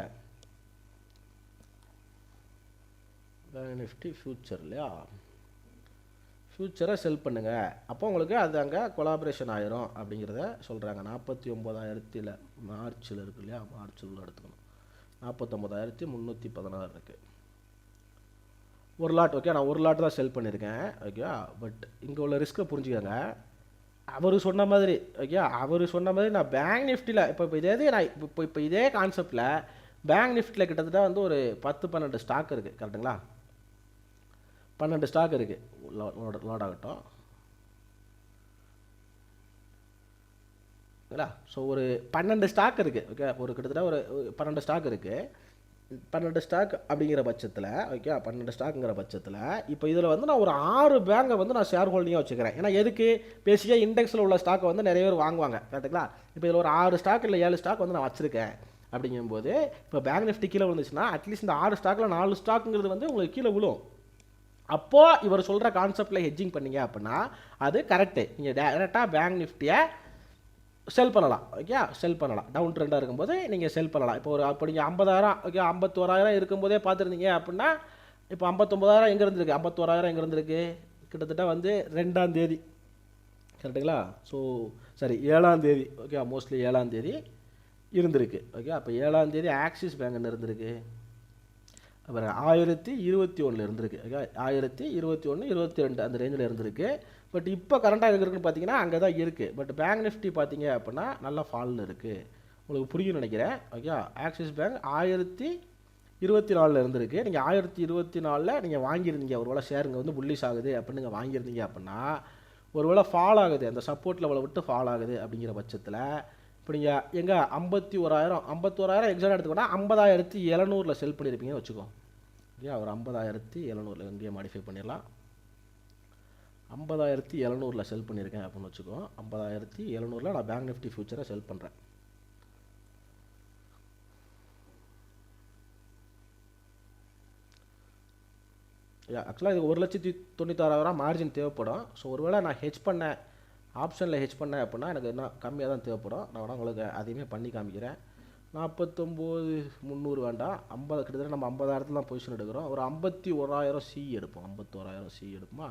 பேங்க் நிஃப்டி ஃப்யூச்சர் இல்லையா, ஃப்யூச்சரை செல் பண்ணுங்கள், அப்போ உங்களுக்கு அது அங்கே கொலாபரேஷன் ஆயிரும் அப்படிங்கிறத சொல்கிறாங்க. 49,000 மார்ச்சில் இருக்குது இல்லையா, மார்ச்சில் எடுத்துக்கணும். 49,316 இருக்குது. ஒரு லாட். ஓகே, நான் ஒரு லாட் தான் செல் பண்ணியிருக்கேன். ஓகே, பட் இங்கே உள்ள ரிஸ்க்கை புரிஞ்சுக்கோங்க. அவர் சொன்ன மாதிரி ஓகே, அவர் சொன்ன மாதிரி நான் பேங்க் நிஃப்டியில் இப்போ இதே கான்செப்டில் பேங்க் நிஃப்டியில் கிட்டத்தட்ட வந்து ஒரு 10-12 ஸ்டாக் இருக்குது. கரெக்டுங்களா? 12 ஸ்டாக் இருக்குது. லோட் ஆகட்டும். ஸோ ஒரு 12 ஸ்டாக் இருக்குது. ஓகே, ஒரு கிட்டத்தட்ட ஒரு 12 ஸ்டாக் இருக்குது. 12 ஸ்டாக் அப்படிங்கிற பட்சத்தில் ஓகே 12 ஸ்டாக்குங்கிற பட்சத்தில் இப்போ இதில் வந்து நான் ஒரு 6 பேங்கை வந்து நான் ஷேர் ஹோல்டிங்காக வச்சுக்கிறேன். ஏன்னா எதுக்கு பேசிக்காக இண்டெக்ஸில் உள்ள ஸ்டாக்கை வந்து நிறைய பேர் வாங்குவாங்க கரெக்டுங்களா. இப்போ இதில் ஒரு 6 ஸ்டாக் இல்லை 7 ஸ்டாக் வந்து நான் வச்சுருக்கேன். அப்படிங்கும்போது இப்போ பேங்க் நிஃப்டி கீழே விழுந்துச்சுன்னா அட்லீஸ்ட் இந்த 6 ஸ்டாக்கில் 4 ஸ்டாக்குங்கிறது வந்து உங்களுக்கு கீழே விழும். அப்போது இவர் சொல்கிற கான்செப்டில் ஹெட்ஜிங் பண்ணீங்க அப்படின்னா அது கரெக்டு. நீங்கள் டேரெக்டாக பேங்க் நிஃப்டியை செல் பண்ணலாம். ஓகே செல் பண்ணலாம். டவுன் ட்ரெண்டாக இருக்கும்போது நீங்கள் செல் பண்ணலாம். இப்போ நீங்கள் 50,000 ஓகே 51,000 இருக்கும்போதே பார்த்துருந்தீங்க அப்படின்னா இப்போ 59,000 எங்கே இருந்திருக்கு, 51,000 எங்கே இருந்திருக்கு, கிட்டத்தட்ட வந்து 2ஆம் தேதி கரெக்டுங்களா. ஸோ சரி 7ஆம் தேதி ஓகே மோஸ்ட்லி 7ஆம் தேதி இருந்திருக்கு. ஓகே அப்போ 7ஆம் தேதி ஆக்சிஸ் பேங்க் என்ன இருந்திருக்கு, அப்புறம் 1021 இருந்திருக்கு. ஓகே 1021 22 அந்த ரேஞ்சில் இருந்திருக்கு. பட் இப்போ கரண்ட்டாக எங்கே இருக்குன்னு பார்த்தீங்கன்னா அங்கே தான் இருக்குது. பட் பேங்க் நிஃப்டி பார்த்தீங்க அப்படின்னா நல்லா ஃபாலில் இருக்குது. உங்களுக்கு புரியும் நினைக்கிறேன். ஓகே ஆக்சிஸ் பேங்க் 1024 இருந்திருக்கு. நீங்கள் 1024 நீங்கள் வாங்கியிருந்தீங்க, ஒருவேளை ஷேருங்க வந்து புல்லிஷ் ஆகுது அப்படின்னு நீங்கள் வாங்கியிருந்தீங்க அப்படின்னா ஒருவேளை ஃபால் ஆகுது, அந்த சப்போர்ட் லெவலை விட்டு ஃபால் ஆகுது அப்படிங்கிற பட்சத்தில் இப்போ நீங்கள் எங்கே 51,000 எக்ஸாம் எடுத்துக்கோன்னா 50,700 செல் பண்ணியிருப்பீங்கன்னு வச்சுக்கோ. ஓகே ஒரு 50,700 இங்கேயே மாடிஃபை பண்ணிடலாம். 50,700 செல் பண்ணியிருக்கேன் அப்படின்னு வச்சுக்கோ. 50,700 நான் பேங்க் நிஃப்டி ஃபியூச்சரை செல் பண்ணுறேன். ஆக்சுவலாக இது 1,96,000 மார்ஜின் தேவைப்படும். ஸோ ஒருவேளை நான் ஹெச் பண்ணேன், ஆப்ஷனில் ஹெச் பண்ணேன் அப்படின்னா எனக்கு என்ன கம்மியாக தான் தேவைப்படும். நான் வேணால் உங்களுக்கு அதையுமே பண்ணி காமிக்கிறேன். 49,300 வேண்டாம், 50 கிட்டத்தட்ட நம்ம 50,000 தான் பொசிஷன் எடுக்கிறோம். ஒரு 51,000 சி எடுப்போம். 51,000 சி எடுப்போமா.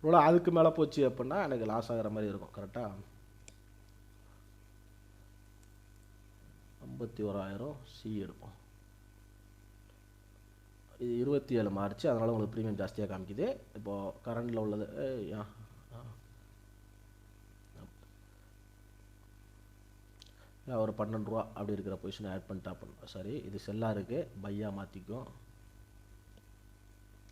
இவ்வளோ அதுக்கு மேலே போச்சு அப்படின்னா எனக்கு லாஸ் ஆகிற மாதிரி இருக்கும் கரெக்டாக. 51,000 சி எடுப்போம். இது 27 மார்ச், அதனால் உங்களுக்கு ப்ரீமியம் ஜாஸ்தியாக காமிக்குது. இப்போது கரண்டில் உள்ளது ஒரு 12 ரூபா அப்படி இருக்கிற பொசிஷனை ஆட் பண்ணிட்டா பண்ண. சரி இது செல்லாக இருக்குது, பையாக மாற்றிக்கும்.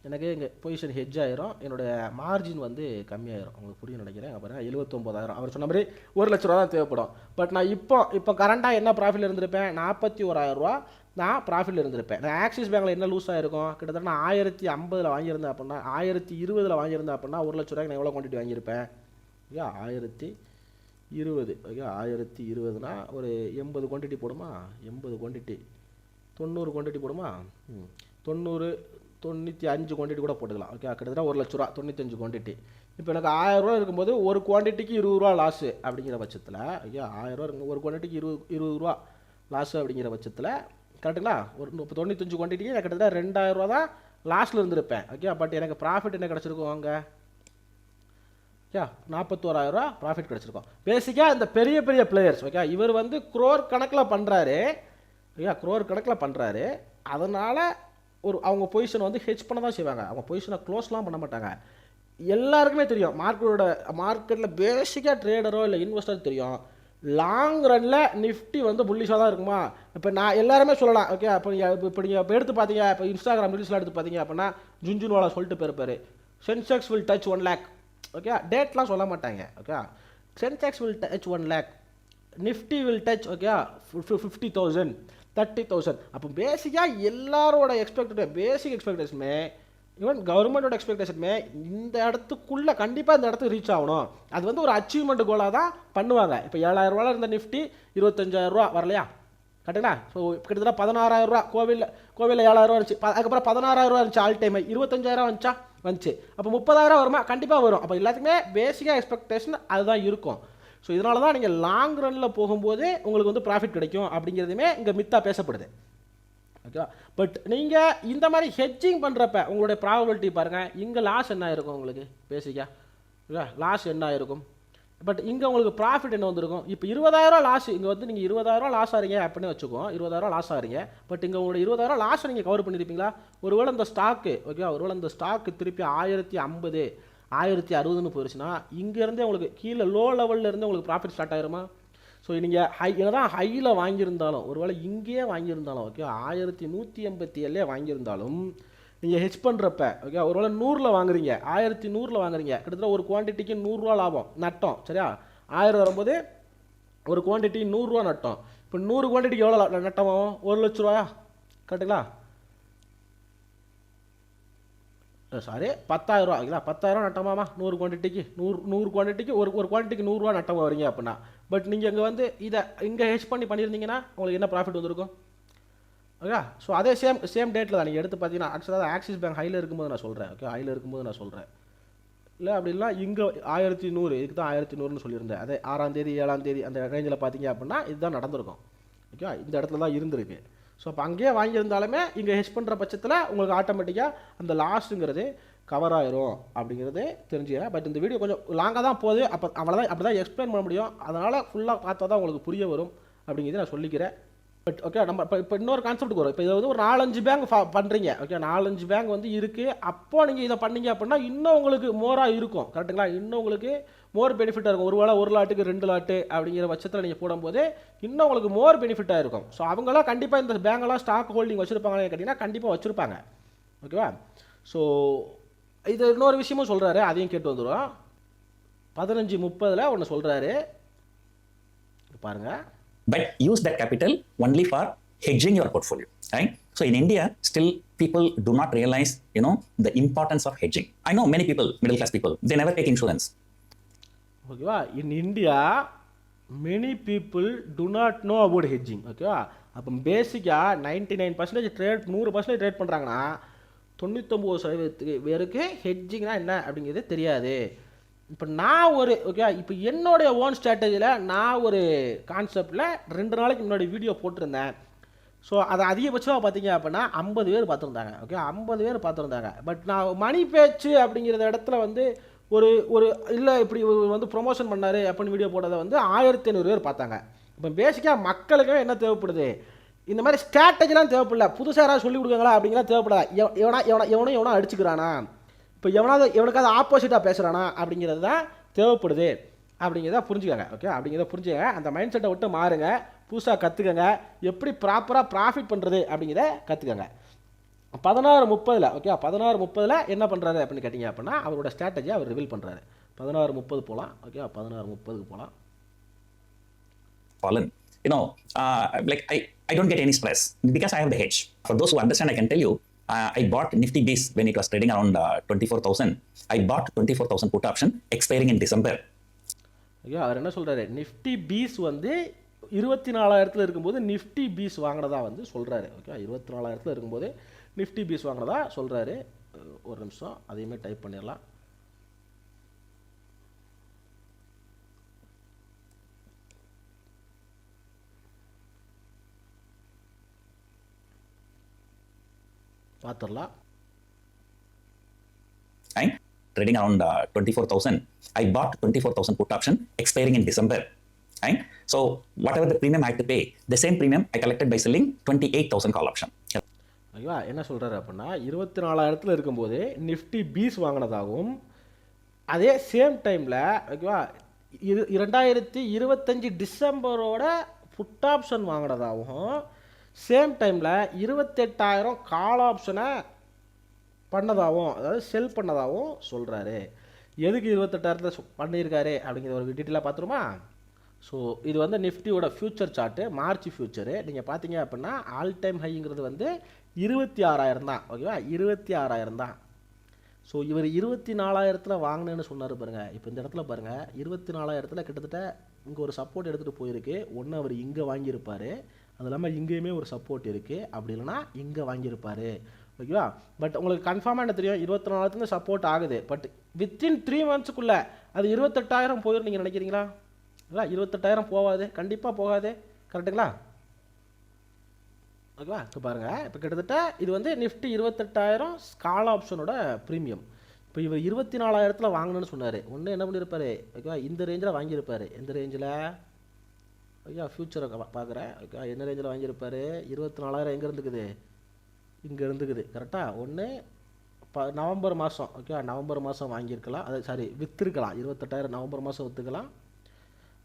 எனக்கு இங்கே பொசிஷன் ஹெட்ஜ் ஆயிரும், என்னுடைய மார்ஜின் வந்து கம்மியாயிரும். உங்களுக்கு புரியும் நினைக்கிறேன். அப்புறம் 79,000 அவர் சொன்ன மாதிரி 1,00,000 ரூபா தான் தேவைப்படும். பட் நான் இப்போ கரண்டாக என்ன ப்ராஃபிட்டில் இருந்திருப்பேன், 41,000 ரூபா நான் ப்ராஃபிட்டில் இருந்திருப்பேன். நான் ஆக்சிஸ் பேங்கில் என்ன லூஸ் ஆகிருக்கும், கிட்டத்தட்ட நான் 1050 வாங்கியிருந்தேன் அப்படின்னா 1020 வாங்கியிருந்தேன் அப்படின்னா 1,00,000 ரூபாய்க்கு நான் எவ்வளோ குவான்டிட்டி வாங்கியிருப்பேன். ஓகே 1020 ஓகே 1020னா ஒரு 80 குவான்டிட்டி போடுமா, 80 குவான்டிட்டி 90 குவான்டிட்டி போடுமா, 95 குவான்டிட்டி கூட போட்டுக்கலாம். ஓகே கிட்டத்தட்ட 1,00,000 ரூபா 95 குவான்டிட்டி. இப்போ எனக்கு 1000 ரூபா இருக்கும்போது ஒரு குவான்டிட்டிக்கு 20 ரூபா லாஸு அப்படிங்கிற பட்சத்தில் ஓகே 1000 ரூபா இருக்கும், ஒரு குவான்டிட்டிக்கு 20 ரூபா லாஸு அப்படிங்கிற பட்சத்தில் கரெக்டுங்களா. ஒரு 95 குவான்டிட்டிக்கு எனக்கு கிட்டத்தட்ட 2,000 ரூபா தான் லாஸில் இருந்திருப்பேன். ஓகே பட் எனக்கு ப்ராஃபிட் என்ன கிடச்சிருக்கும் அங்கே, ஓகே 41,000 ரூபா ப்ராஃபிட் கிடச்சிருக்கும். பேசிக்காக இந்த பெரிய பெரிய பிளேயர்ஸ் ஓகே இவர் வந்து குரோர் கணக்கில் பண்ணுறாரு. ஓகே குரோர் கணக்கில் பண்ணுறாரு. அதனால் அவங்க பொசிஷனை வந்து ஹெச் பண்ண தான் செய்வாங்க. அவங்க பொசிஷனை க்ளோஸ்லாம் பண்ண மாட்டாங்க. எல்லாருக்குமே தெரியும், மார்க்கெட்டில் பேசிக்காக ட்ரேடரோ இல்லை இன்வெஸ்டர் தெரியும், லாங் ரனில் நிஃப்டி வந்து புல்லிஷாக தான் இருக்குமா. இப்போ நான் எல்லாருமே சொல்லலாம். ஓகே அப்போ நீங்கள் இப்போ எடுத்து பார்த்தீங்க, இப்போ இன்ஸ்டாகிராம் ரீல்ஸ்லாம் எடுத்து பார்த்தீங்க அப்படின்னா ஜுன்ஜுன்வாலா சொல்லிட்டு போயிருப்பார், Sensex will touch 1 lakh. Okay டேட்லாம் சொல்ல மாட்டாங்க. Okay Sensex will touch 1 lakh, Nifty will touch okay 50,000 30,000. அப்போ பேசிக்காக எல்லாரோட பேசிக் எக்ஸ்பெக்டேஷனுமே ஈவன் கவர்மெண்டோட எக்ஸ்பெக்டேஷனுமே இந்த இடத்துக்குள்ளே கண்டிப்பாக இந்த இடத்துக்கு ரீச் ஆகணும். அது வந்து ஒரு அச்சீவ்மெண்ட் கோலாக தான் பண்ணுவாங்க. இப்போ 7,000 ரூபா இருந்த நிஃப்டி 25,000 ரூபா வரலையா கரெக்டுங்களா. ஸோ கிட்டத்தட்ட 16,000 ரூபா கோவிலில் 7,000 ரூபா இருந்துச்சு. அதுக்கப்புறம் 16,000 ரூபா இருந்துச்சு ஆல் டைம். 25,000 வந்துச்சு. அப்போ 30,000 வருமா, கண்டிப்பாக வரும். அப்போ எல்லாத்துக்குமே பேசிக்காக எக்ஸ்பெக்டேஷன் அதுதான் இருக்கும். ஸோ இதனால தான் நீங்கள் லாங் ரனில் போகும்போது உங்களுக்கு வந்து ப்ராஃபிட் கிடைக்கும் அப்படிங்கிறதுமே இங்கே மித்தாக பேசப்படுது. ஓகே பட் நீங்கள் இந்த மாதிரி ஹெட்ஜிங் பண்ணுறப்ப உங்களுடைய ப்ராபபிலிட்டி பாருங்கள், இங்கே லாஸ் என்ன ஆயிருக்கும் உங்களுக்கு பேசிக்காக. ஓகே லாஸ் என்ன ஆயிருக்கும், பட் இங்கே உங்களுக்கு ப்ராஃபிட் என்ன வந்திருக்கும். இப்போ 20,000 லாஸ், இங்கே வந்து நீங்கள் 20,000 லாஸ் ஆகிறீங்க அப்படின்னு வச்சுக்கோம், 20,000 லாஸ் ஆகிறீங்க. பட் இங்கே உங்களுடைய 20,000 லாஸ் நீங்கள் கவர் பண்ணியிருப்பீங்களா. ஒருவேளை இந்த ஸ்டாக்கு ஓகே ஒருவேளை இந்த ஸ்டாக்கு திருப்பி 1050 1060ன்னு போயிடுச்சுன்னா இங்கேருந்தே உங்களுக்கு கீழே லோ லெவலில் இருந்து உங்களுக்கு ப்ராஃபிட் ஸ்டார்ட் ஆயிருமா. ஸோ நீங்கள் என்னதான் ஹையில் வாங்கியிருந்தாலும், ஒருவேளை இங்கேயே வாங்கியிருந்தாலும் ஓகே 1187 வாங்கியிருந்தாலும் நீங்கள் ஹெச் பண்ணுறப்ப ஓகே ஒருவேளை 100 வாங்குறீங்க, 1100 வாங்குறீங்க, கிட்டத்தட்ட ஒரு குவான்டிட்டிக்கு 100 ரூபா லாபம் நட்டம் சரியா. 1000 வரும்போது ஒரு குவான்டிட்டி 100 ரூபா நட்டம். இப்போ 100 குவான்டிட்டிக்கு எவ்வளோ நட்டம் ஆகும், 1,00,000 ரூபாயா கரெக்டுங்களா? சாரி, 10,000 ஓகேங்களா? 10,000 நட்டமாமா 100 குவான்டிட்டிக்கு, 100 குவான்டிட்டிக்கு ஒரு குவான்டிட்டிக்கு 100 நட்டம் வரீங்க அப்படின்னா. பட் நீங்கள் இங்கே வந்து இதை இங்கே ஹெச் பண்ணி பண்ணியிருந்தீங்கன்னா உங்களுக்கு என்ன ப்ராஃபிட் வந்திருக்கும்? ஓகே. ஸோ அதே சேம் டேட்டில் தான் நீங்கள் எடுத்து பார்த்தீங்கன்னா, ஆக்சுவலாக ஆக்சிஸ் பேங்க் ஹையில் இருக்கும்போது நான் சொல்கிறேன். ஓகே, ஹையில் இருக்கும்போது நான் சொல்கிறேன். இல்லை அப்படின்னா இங்கே 1100, இதுக்கு தான் 1100ன்னு சொல்லியிருந்தேன். அதே 6ஆம் தேதி 7ஆம் தேதி அந்த ரேஞ்சில் பார்த்தீங்க அப்படின்னா இதுதான் நடந்திருக்கும். ஓகே, இந்த இடத்துல தான் இருந்திருக்கு. ஸோ அப்போ அங்கேயே வாங்கியிருந்தாலுமே இங்கே ஹெச் பண்ணுற பட்சத்தில் உங்களுக்கு ஆட்டோமேட்டிக்காக அந்த லாஸுங்கிறது கவர் ஆயிரும் அப்படிங்கிறது தெரிஞ்சுங்க. பட் இந்த வீடியோ கொஞ்சம் லாங்காக தான் போகுது. அப்போ அவ்வளோதான், அப்படி தான் எக்ஸ்பிளைன் பண்ண முடியும். அதனால் ஃபுல்லாக பார்த்தா தான் உங்களுக்கு புரிய வரும் அப்படிங்கிறத நான் சொல்லிக்கிறேன். பட் ஓகே, நம்ம இப்போ இன்னொரு கான்செப்ட்டுக்கு வரும். இப்போ இதை வந்து ஒரு 4-5 பேங்க் பண்ணுறீங்க. ஓகே, 4-5 பேங்க் வந்து இருக்குது. அப்போ நீங்கள் இதை பண்ணீங்க அப்படின்னா இன்னும் உங்களுக்கு மோராக இருக்கும். கரெக்டுங்களா? இன்னும் உங்களுக்கு மோர் பெனிஃபிட்டாக இருக்கும். ஒரு வேளை 1 லாட்டுக்கு 2 லாட்டு அப்படிங்கிற பட்சத்தில் நீங்கள் போடும்போது இன்னும் உங்களுக்கு மோர் பெனிஃபிட்டாக இருக்கும். ஸோ அவங்களாம் கண்டிப்பாக இந்த பேங்கெல்லாம் ஸ்டாக் ஹோல்டிங் வச்சுருப்பாங்கன்னு கேட்டிங்கன்னா கண்டிப்பாக வச்சுருப்பாங்க. ஓகேவா? ஸோ இது இன்னொரு விஷயமும் சொல்கிறாரு, அதையும் கேட்டு வந்துடும். 15:30 ஒன்று சொல்கிறாரு பாருங்கள். But use that capital only for hedging your portfolio, right? So in India, still people do not realize, the importance of hedging. I know many people, middle class people, they never take insurance. ஓகேவா? In India many people to not know about hedging. ஓகேவா? அப்போ பேசிக்காக 99% ட்ரேட் 100% ட்ரேட் பண்ணுறாங்கன்னா 99% பேருக்கு ஹெட்ஜிங்னா என்ன அப்படிங்கிறது தெரியாது. இப்போ நான் ஒரு ஓகே, இப்போ என்னுடைய ஓன் ஸ்ட்ராட்டஜியில் நான் ஒரு கான்செப்டில் 2 நாளைக்கு முன்னாடி வீடியோ போட்டிருந்தேன். ஸோ அதை அதிகபட்சமாக பார்த்தீங்க அப்படின்னா 50 பேர் பார்த்துருந்தாங்க. ஓகே, 50 பேர் பார்த்துருந்தாங்க. பட் நான் மணி பேச்சு அப்படிங்கிற இடத்துல வந்து ஒரு ஒரு இல்லை இப்படி வந்து ப்ரொமோஷன் பண்ணார் அப்படின்னு வீடியோ போட்டதை வந்து 1500 பேர் பார்த்தாங்க. இப்போ பேசிக்காக மக்களுக்கு என்ன தேவைப்படுது? இந்த மாதிரி ஸ்ட்ராட்டஜிலாம் தேவைப்படல. புதுசாக யாராவது சொல்லிக் கொடுக்காங்களா அப்படிங்கிறா தேவைப்படாது. எவனோ அடிச்சுக்கிறானா, இப்போ எவனுக்காவது ஆப்போசிட்டாக பேசுகிறானா அப்படிங்கிறது தான் தேவைப்படுது அப்படிங்கிறத புரிஞ்சுக்கங்க. ஓகே, அப்படிங்கிறத புரிஞ்சுக்கங்க. அந்த மைண்ட் செட்டை விட்டு மாறுங்க, புதுசாக கற்றுக்கங்க, எப்படி ப்ராப்பராக ப்ராஃபிட் பண்ணுறது அப்படிங்கிறத கற்றுக்கங்க. 16:30 ஓகே, 16:30 என்ன பண்ணுறாரு அப்படின்னு கேட்டிங்க அப்படின்னா அவரோட ஸ்ட்ராட்டஜியை அவர் ரிவீல் பண்ணுறாரு. 16:30 போகலாம். ஓகே, 16:30 போகலாம். Fallen. Like I don't get any stress because I have the hedge. For those who understand, I can tell you, I bought Nifty Bees when it was trading around 24,000. I bought 24,000 put option expiring in December. Okay, அவர் என்ன சொல்கிறாரு? நிஃப்டி பீஸ் வந்து 24,000 இருக்கும்போது நிஃப்டி பீஸ் வாங்கினதா வந்து சொல்கிறாரு. ஓகே, 24,000 இருக்கும்போது நிஃப்டி பீஸ் வாங்கினதா சொல்கிறாரு. ஒரு நிமிஷம் அதையுமே டைப் பண்ணிடலாம். பார்த்துடலாம். Trading around 24,000. I bought 24,000 put option expiring in December. Right? So whatever the premium I had to pay, the same premium I collected by selling 28,000 call option. ஓகேவா? என்ன சொல்கிறாரு அப்படின்னா 24,000 இருக்கும்போது நிஃப்டி பீஸ் வாங்கினதாகவும் அதே சேம் டைமில் ஓகேவா 2025 டிசம்பரோட புட் ஆப்ஷன் வாங்கினதாகவும் சேம் டைமில் 28,000 கால் ஆப்ஷனை பண்ணதாகவும், அதாவது செல் பண்ணதாகவும் சொல்கிறாரு. எதுக்கு 28,000 பண்ணியிருக்காரு அப்படிங்கிற ஒரு டீட்டெயிலாக பார்த்துருமா? ஸோ இது வந்து நிஃப்டியோட ஃபியூச்சர் சார்ட்டு, மார்ச் ஃபியூச்சரு. நீங்கள் பார்த்தீங்க அப்படின்னா ஆல் டைம் ஹைங்கிறது வந்து 26,000 தான். ஓகேவா? 26,000 தான். ஸோ இவர் 24,000 வாங்கினேன்னு சொன்னார் பாருங்கள். இப்போ இந்த இடத்துல பாருங்கள், 24,000 கிட்டத்தட்ட இங்கே ஒரு சப்போர்ட் எடுத்துகிட்டு போயிருக்கு. ஒன்று அவர் இங்கே வாங்கியிருப்பார், அது இல்லாமல் இங்கேயுமே ஒரு சப்போர்ட் இருக்குது. அப்படி இல்லைனா இங்கே வாங்கியிருப்பார். ஓகேவா? பட் உங்களுக்கு கன்ஃபார்மாக என்ன தெரியும்? 24,000 சப்போர்ட் ஆகுது. பட் வித்தின் 3 மந்த்ஸுக்குள்ளே அது 28,000 போயிடும் நீங்கள் நினைக்கிறீங்களா? இல்லை, 28,000 போகாது, கண்டிப்பாக போகாது. கரெக்டுங்களா? ஓகேவா? இப்போ பாருங்கள், இப்போ கிட்டத்தட்ட இது வந்து நிஃப்டி 28,000 கால் ஆப்ஷனோட ப்ரீமியம். இப்போ இவர் 24,000 வாங்கணும்னு சொன்னார். ஒன்று என்ன பண்ணியிருப்பார்? ஓகேவா? இந்த ரேஞ்சில் வாங்கியிருப்பார். எந்த ரேஞ்சில்? ஓகே, ஃபியூச்சரை பார்க்குறேன். ஓகே, என்ன ரேஞ்சில் வாங்கியிருப்பார்? 24,000 எங்கே இருந்துக்குது? இங்கே இருந்துக்குது. கரெக்டாக? ஒன்று நவம்பர் மாதம். ஓகே, நவம்பர் மாதம் வாங்கியிருக்கலாம். அது சாரி விற்றுருக்கலாம். 28,000 நவம்பர் மாதம் விற்றுக்கலாம்.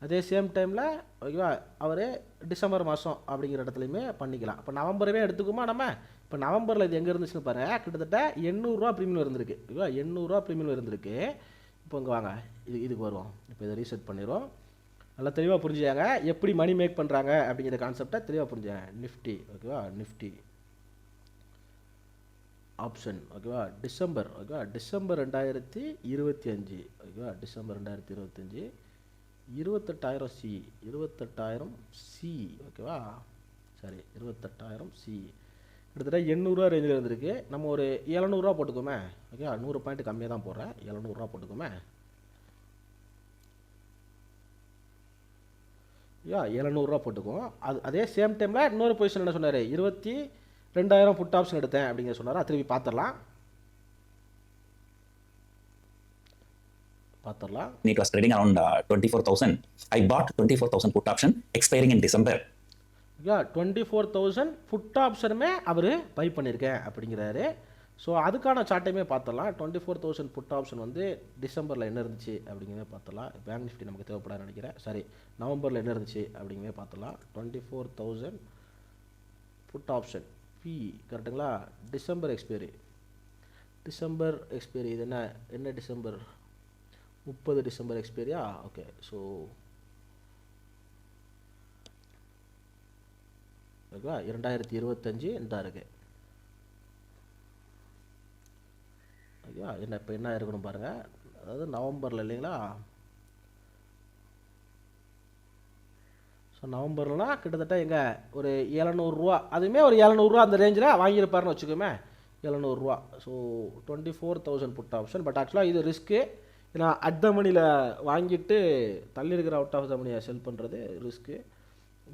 அதே சேம் டைமில் ஓகேவா அவர் டிசம்பர் மாதம் அப்படிங்கிற இடத்துலையுமே பண்ணிக்கலாம். இப்போ நவம்பரவே எடுத்துக்குமா நம்ம? இப்போ நவம்பரில் இது எங்கே இருந்துச்சுன்னு பாருங்கள், கிட்டத்தட்ட 800 ப்ரீமியம் இருந்திருக்கு. ஓகேவா? 800 ப்ரீமியம் இருந்திருக்கு. இப்போ இங்கே வாங்க, இதுக்கு வருவோம். இப்போ இதை ரீசெட் பண்ணிடுவோம். நல்லா தெளிவாக புரிஞ்சுக்காங்க எப்படி மணி மேக் பண்ணுறாங்க அப்படிங்கிற கான்செப்டை தெளிவாக புரிஞ்சுக்காங்க. நிஃப்டி ஓகேவா? நிஃப்டி ஆப்ஷன் ஓகேவா டிசம்பர் ஓகேவா டிசம்பர் 2025 ஓகேவா டிசம்பர் 2025 28,000 சி 28,000 சி ஓகேவா சரி 28,000 சி கிட்டத்தட்ட 800 ரேஞ்சில் இருந்திருக்கு. நம்ம ஒரு 700 போட்டுக்கோமே ஓகே 100 பாயிண்ட் கம்மியாக தான் போடுறேன் 700 போட்டுக்கோமே யா 700 போட்டுக்குவோம். அதே சேம் டைமில் இன்னொரு பொசிஷன் என்ன சொன்னார் 22,000 புட் ஆப்ஷன் எடுத்தேன் அப்படிங்கிற சொன்னார். திருப்பி பார்த்துடலாம். It was trading around 24,000. I bought 24,000 put option expiring in December. 24,000 put ஆப்ஷனுமே அவர் பை பண்ணியிருக்கேன் அப்படிங்கிறாரு. ஸோ அதுக்கான சார்ட்டையுமே பார்த்துடலாம். 24,000 புட் ஆப்ஷன் வந்து டிசம்பரில் என்ன இருந்துச்சு அப்படிங்கிறத பார்த்துடலாம். பேங்க் நிஃப்டி நமக்கு தேவைப்படாது நினைக்கிறேன். சரி நவம்பரில் என்ன இருந்துச்சு அப்படிங்கிறத பார்த்துடலாம். 24,000 புட் ஆப்ஷன் பி கரெக்டுங்களா. டிசம்பர் எக்ஸ்பைரி இது என்ன டிசம்பர் 30 டிசம்பர் எக்ஸ்பைரியா. ஓகே ஸோ ஓகேவா 2025 இந்த இருக்கு ஓகேவா. என்ன இப்போ என்ன இருக்கணும் பாருங்கள். அதாவது நவம்பரில் இல்லைங்களா. ஸோ நவம்பர்லாம் கிட்டத்தட்ட எங்கே ஒரு 700 அதுவுமே ஒரு 700 அந்த ரேஞ்சில் வாங்கியிருப்பாருன்னு வச்சுக்கோமே 700. So 24,000 put option. பட் ஆக்சுவலாக இது ரிஸ்க்கு. ஏன்னா அட் த மணியில் வாங்கிட்டு தள்ளி இருக்கிற அவுட் ஆஃப் த மணியை செல் பண்ணுறது ரிஸ்க்கு.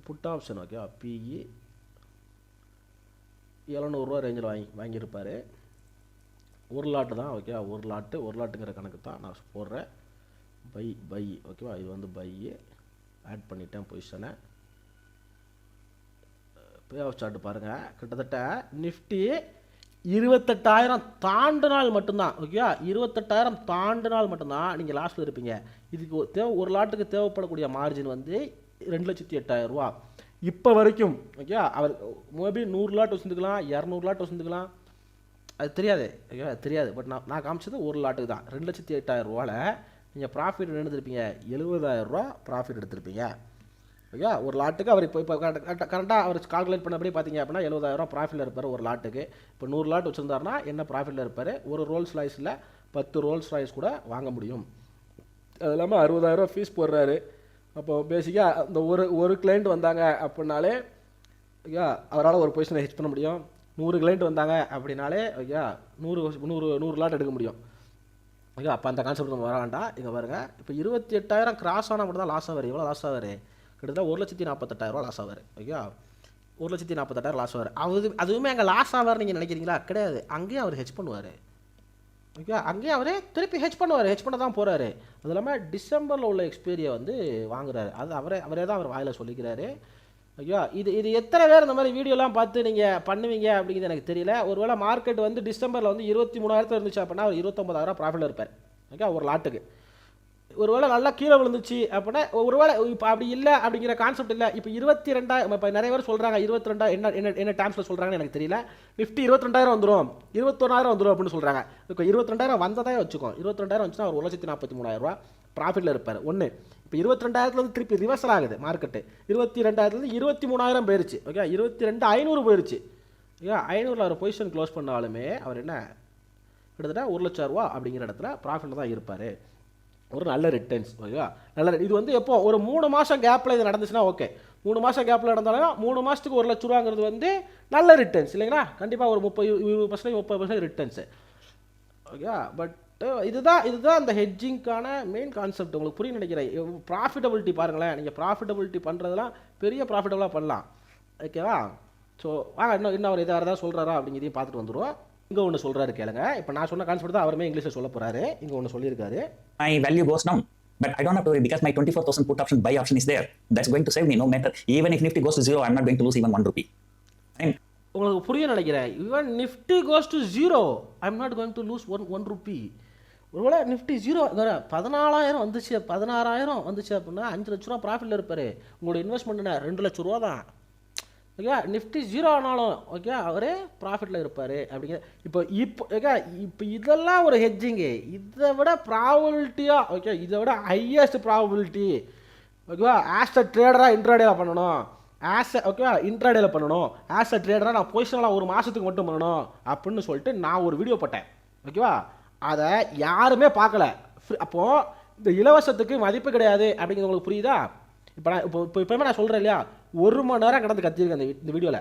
புட் ஆப்ஷன் ஓகேவா பிஇ 700 ரேஞ்சில் வாங்கியிருப்பார். ஒரு லாட்டு தான் ஓகே ஒரு லாட்டுங்கிற கணக்கு தான் நான் போடுறேன். பை ஓகேவா. இது வந்து பை ஆட் பண்ணிட்டேன் பொசிஷனை. பே ஆஃப் சார்ட் பாருங்கள். கிட்டத்தட்ட நிஃப்டி 28,000 தாண்டினால் மட்டும்தான் ஓகேவா 28,000 தாண்டினால் மட்டும்தான் நீங்கள் லாஸ்ட்டில் இருப்பீங்க. இதுக்கு ஒரு லாட்டுக்கு தேவைப்படக்கூடிய மார்ஜின் வந்து 2,08,000 இப்போ வரைக்கும் ஓகே. அவர் மேபி 100 லாட் வச்சுருந்துக்கலாம் 200 லாட் வச்சுருந்துக்கலாம் அது தெரியாது ஓகே தெரியாது. பட் நான் காமிச்சது ஒரு லாட்டுக்கு தான் 2,08,000 நீங்கள் ப்ராஃபிட் எடுத்துருப்பீங்க 70,000 ப்ராஃபிட் எடுத்திருப்பீங்க ஓகே. ஒரு லாட்டுக்கு அவர் இப்போ கரெக்டாக அவர் கால்குலேட் பண்ணபடி பார்த்தீங்க அப்படின்னா 70,000 ப்ராஃபிட்டில் இருப்பார் ஒரு லாட்டுக்கு. இப்போ 100 லாட் வச்சுருந்தாருன்னா என்ன ப்ராஃபிட்டில் இருப்பார். ஒரு ரோல்ஸ் ராய்ஸில் 10 ரோல்ஸ் ராய்ஸ் கூட வாங்க முடியும். அது இல்லாமல் 60,000 ஃபீஸ் போடுறாரு. அப்போது பேசிக்காக அந்த ஒரு கிளைண்ட் வந்தாங்க அப்படின்னாலே ஓகே அவரால் ஒரு பொசிஷனை ஹெச் பண்ண முடியும். 100 கிளைண்ட் வந்தாங்க அப்படின்னாலே ஓகே 100 லாட் எடுக்க முடியும் ஓகே. அப்போ அந்த கான்செப்ட் நம்ம வர வேண்டாம். இங்கே பாருங்கள் இப்போ 28,000 கிராஸ் ஆனால் மட்டும் தான் லாஸ் ஆவார். எவ்வளோ லாஸ் ஆவார் கிட்டத்தட்ட 1,48,000 லாஸ் ஆவார் ஓகே. 1,48,000 லாஸ் ஆவார். அதுவுமே அங்கே லாஸ் ஆவார் நீங்கள் நினைக்கிறீங்களா? கிடையாது. அங்கேயும் அவர் ஹெச் பண்ணுவார் ஓகே. அங்கேயும் அவரே திருப்பி ஹெச் பண்ண தான் போகிறாரு. அது இல்லாமல் டிசம்பரில் உள்ள எக்ஸ்பீரியை வந்து வாங்குறாரு. அது அவரே தான் அவர் வாயில் சொல்லிக்கிறாரு ஓகேவா. இது எத்தனை பேர் இந்த மாதிரி வீடியோலாம் பார்த்து நீங்கள் பண்ணுவீங்க அப்படிங்கிறது எனக்கு தெரியல. ஒருவேளை மார்க்கெட் வந்து டிசம்பரில் வந்து 23,000 இருந்துச்சு அப்படின்னா அவர் 29,000 ப்ராஃபிட்டில் இருப்பார் ஓகே ஒரு லாட்டுக்கு. ஒருவேளை நல்லா கீழே விழுந்துச்சு அப்படின்னா ஒருவேளை இப்போ அப்படி இல்லை அப்படிங்கிற கான்செப்ட் இல்லை. இப்போ 22,000 இப்போ நிறைய பேர் சொல்கிறாங்க 22,000 என்ன டேம்ஸில் சொல்கிறாங்கன்னு எனக்கு தெரியல. நிஃப்டி 22,000 வந்துடும் 21,000 வந்துடும் அப்படின்னு சொல்கிறாங்க. இப்போ 22,000 வந்ததே வச்சுக்கோ 22,000 வந்துச்சுன்னா ஒரு 1,43,000 ப்ராஃபிட்டில் இருப்பார் ஒன்று. இப்போ 22,000 திருப்பி ரிவர்சல் ஆகுது மார்க்கெட்டு. 22,000 23,000 போயிருச்சு ஓகே. 22,500 போயிருச்சு ஓகே. 500 அவர் பொசிஷன் க்ளோஸ் பண்ணாலுமே அவர் என்ன கிட்டத்தட்ட 1,00,000 அப்படிங்கிற இடத்துல ப்ராஃபிட்டில் தான் இருப்பார். ஒரு நல்ல ரிட்டர்ன்ஸ் ஓகேவா. நல்ல இது வந்து எப்போ ஒரு 3 மாதம் கேப்பில் இது நடந்துச்சுன்னா ஓகே. 3 மாதம் கேப்பில் நடந்தாலும் 3 மாதத்துக்கு 1,00,000 வந்து நல்ல ரிட்டர்ன்ஸ் இல்லைங்களா. கண்டிப்பாக ஒரு 30% 30% ரிட்டர்ன்ஸு ஓகே. பட் இதுதான் அந்த ஹெட்ஜிங்க்கான மெயின் கான்செப்ட். உங்களுக்கு புரிய நினைக்கிறேன். ப்ராஃபிட்டபிலிட்டி பாருங்களேன். நீங்கள் ப்ராஃபிட்டபிலிட்டி பண்ணுறதுலாம் பெரிய ப்ராஃபிட்டபுளாக பண்ணலாம் ஓகேவா. ஸோ வாங்க இன்னும் அவர் இதாக ஏதாவது சொல்கிறாரா அப்படிங்கிறதையும் பார்த்துட்டு வந்துடுவோம். இங்கே ஒன்று சொல்கிறாரு கேளுங்க. இப்போ நான் சொன்ன கான்செப்ட் தான் அவருமே இங்கிலீஷில் சொல்ல போகிறாரு. இங்கே ஒன்று சொல்லியிருக்காரு. My value goes down, but I don't have to worry because my 24,000 put option buy option is there. That's going to save me no matter. Even if Nifty goes to zero, I'm not going to lose even 1 rupee. உங்களுக்கு புரிய நினைக்கிறேன். Even Nifty goes to 0 I'm not going to lose one rupee. ஒருவேளை நிஃப்டி 0 14,000 வந்துச்சு 16,000 வந்துச்சு அப்படின்னா 5,00,000 ப்ராஃபிட்டில் இருப்பார். உங்களோட இன்வெஸ்ட்மெண்ட்னா 2,00,000 தான் ஓகே. நிஃப்டி 0 ஆனாலும் ஓகே அவரே ப்ராஃபிட்டில் இருப்பார் அப்படிங்கிற. இப்போ ஓகே இப்போ இதெல்லாம் ஒரு ஹெட்ஜிங்கு. இதை விட ப்ராபபிலிட்டியாக ஓகே இதை விட ஹையஸ்ட் ப்ராபபிலிட்டி ஓகேவா ஆஸ் அ ட்ரேடராக இன்ட்ராடேவாக பண்ணணும் ஓகேவா இன்ட்ராடேல பண்ணணும், ஆஸ் அ ட்ரேடராக நான் பொசிஷனலாக ஒரு மாதத்துக்கு மட்டும் பண்ணணும் அப்படின்னு சொல்லிட்டு நான் ஒரு வீடியோ போட்டேன். ஓகேவா, அதை யாருமே பார்க்கல. அப்போது இந்த இலவசத்துக்கு மதிப்பு கிடையாது அப்படிங்கிறது உங்களுக்கு புரியுதா? இப்போ நான் இப்போயுமே நான் சொல்கிறேன் இல்லையா, 1 மணி நேரம் கடந்து கத்திருக்கேன் இந்த வீடியோவில்.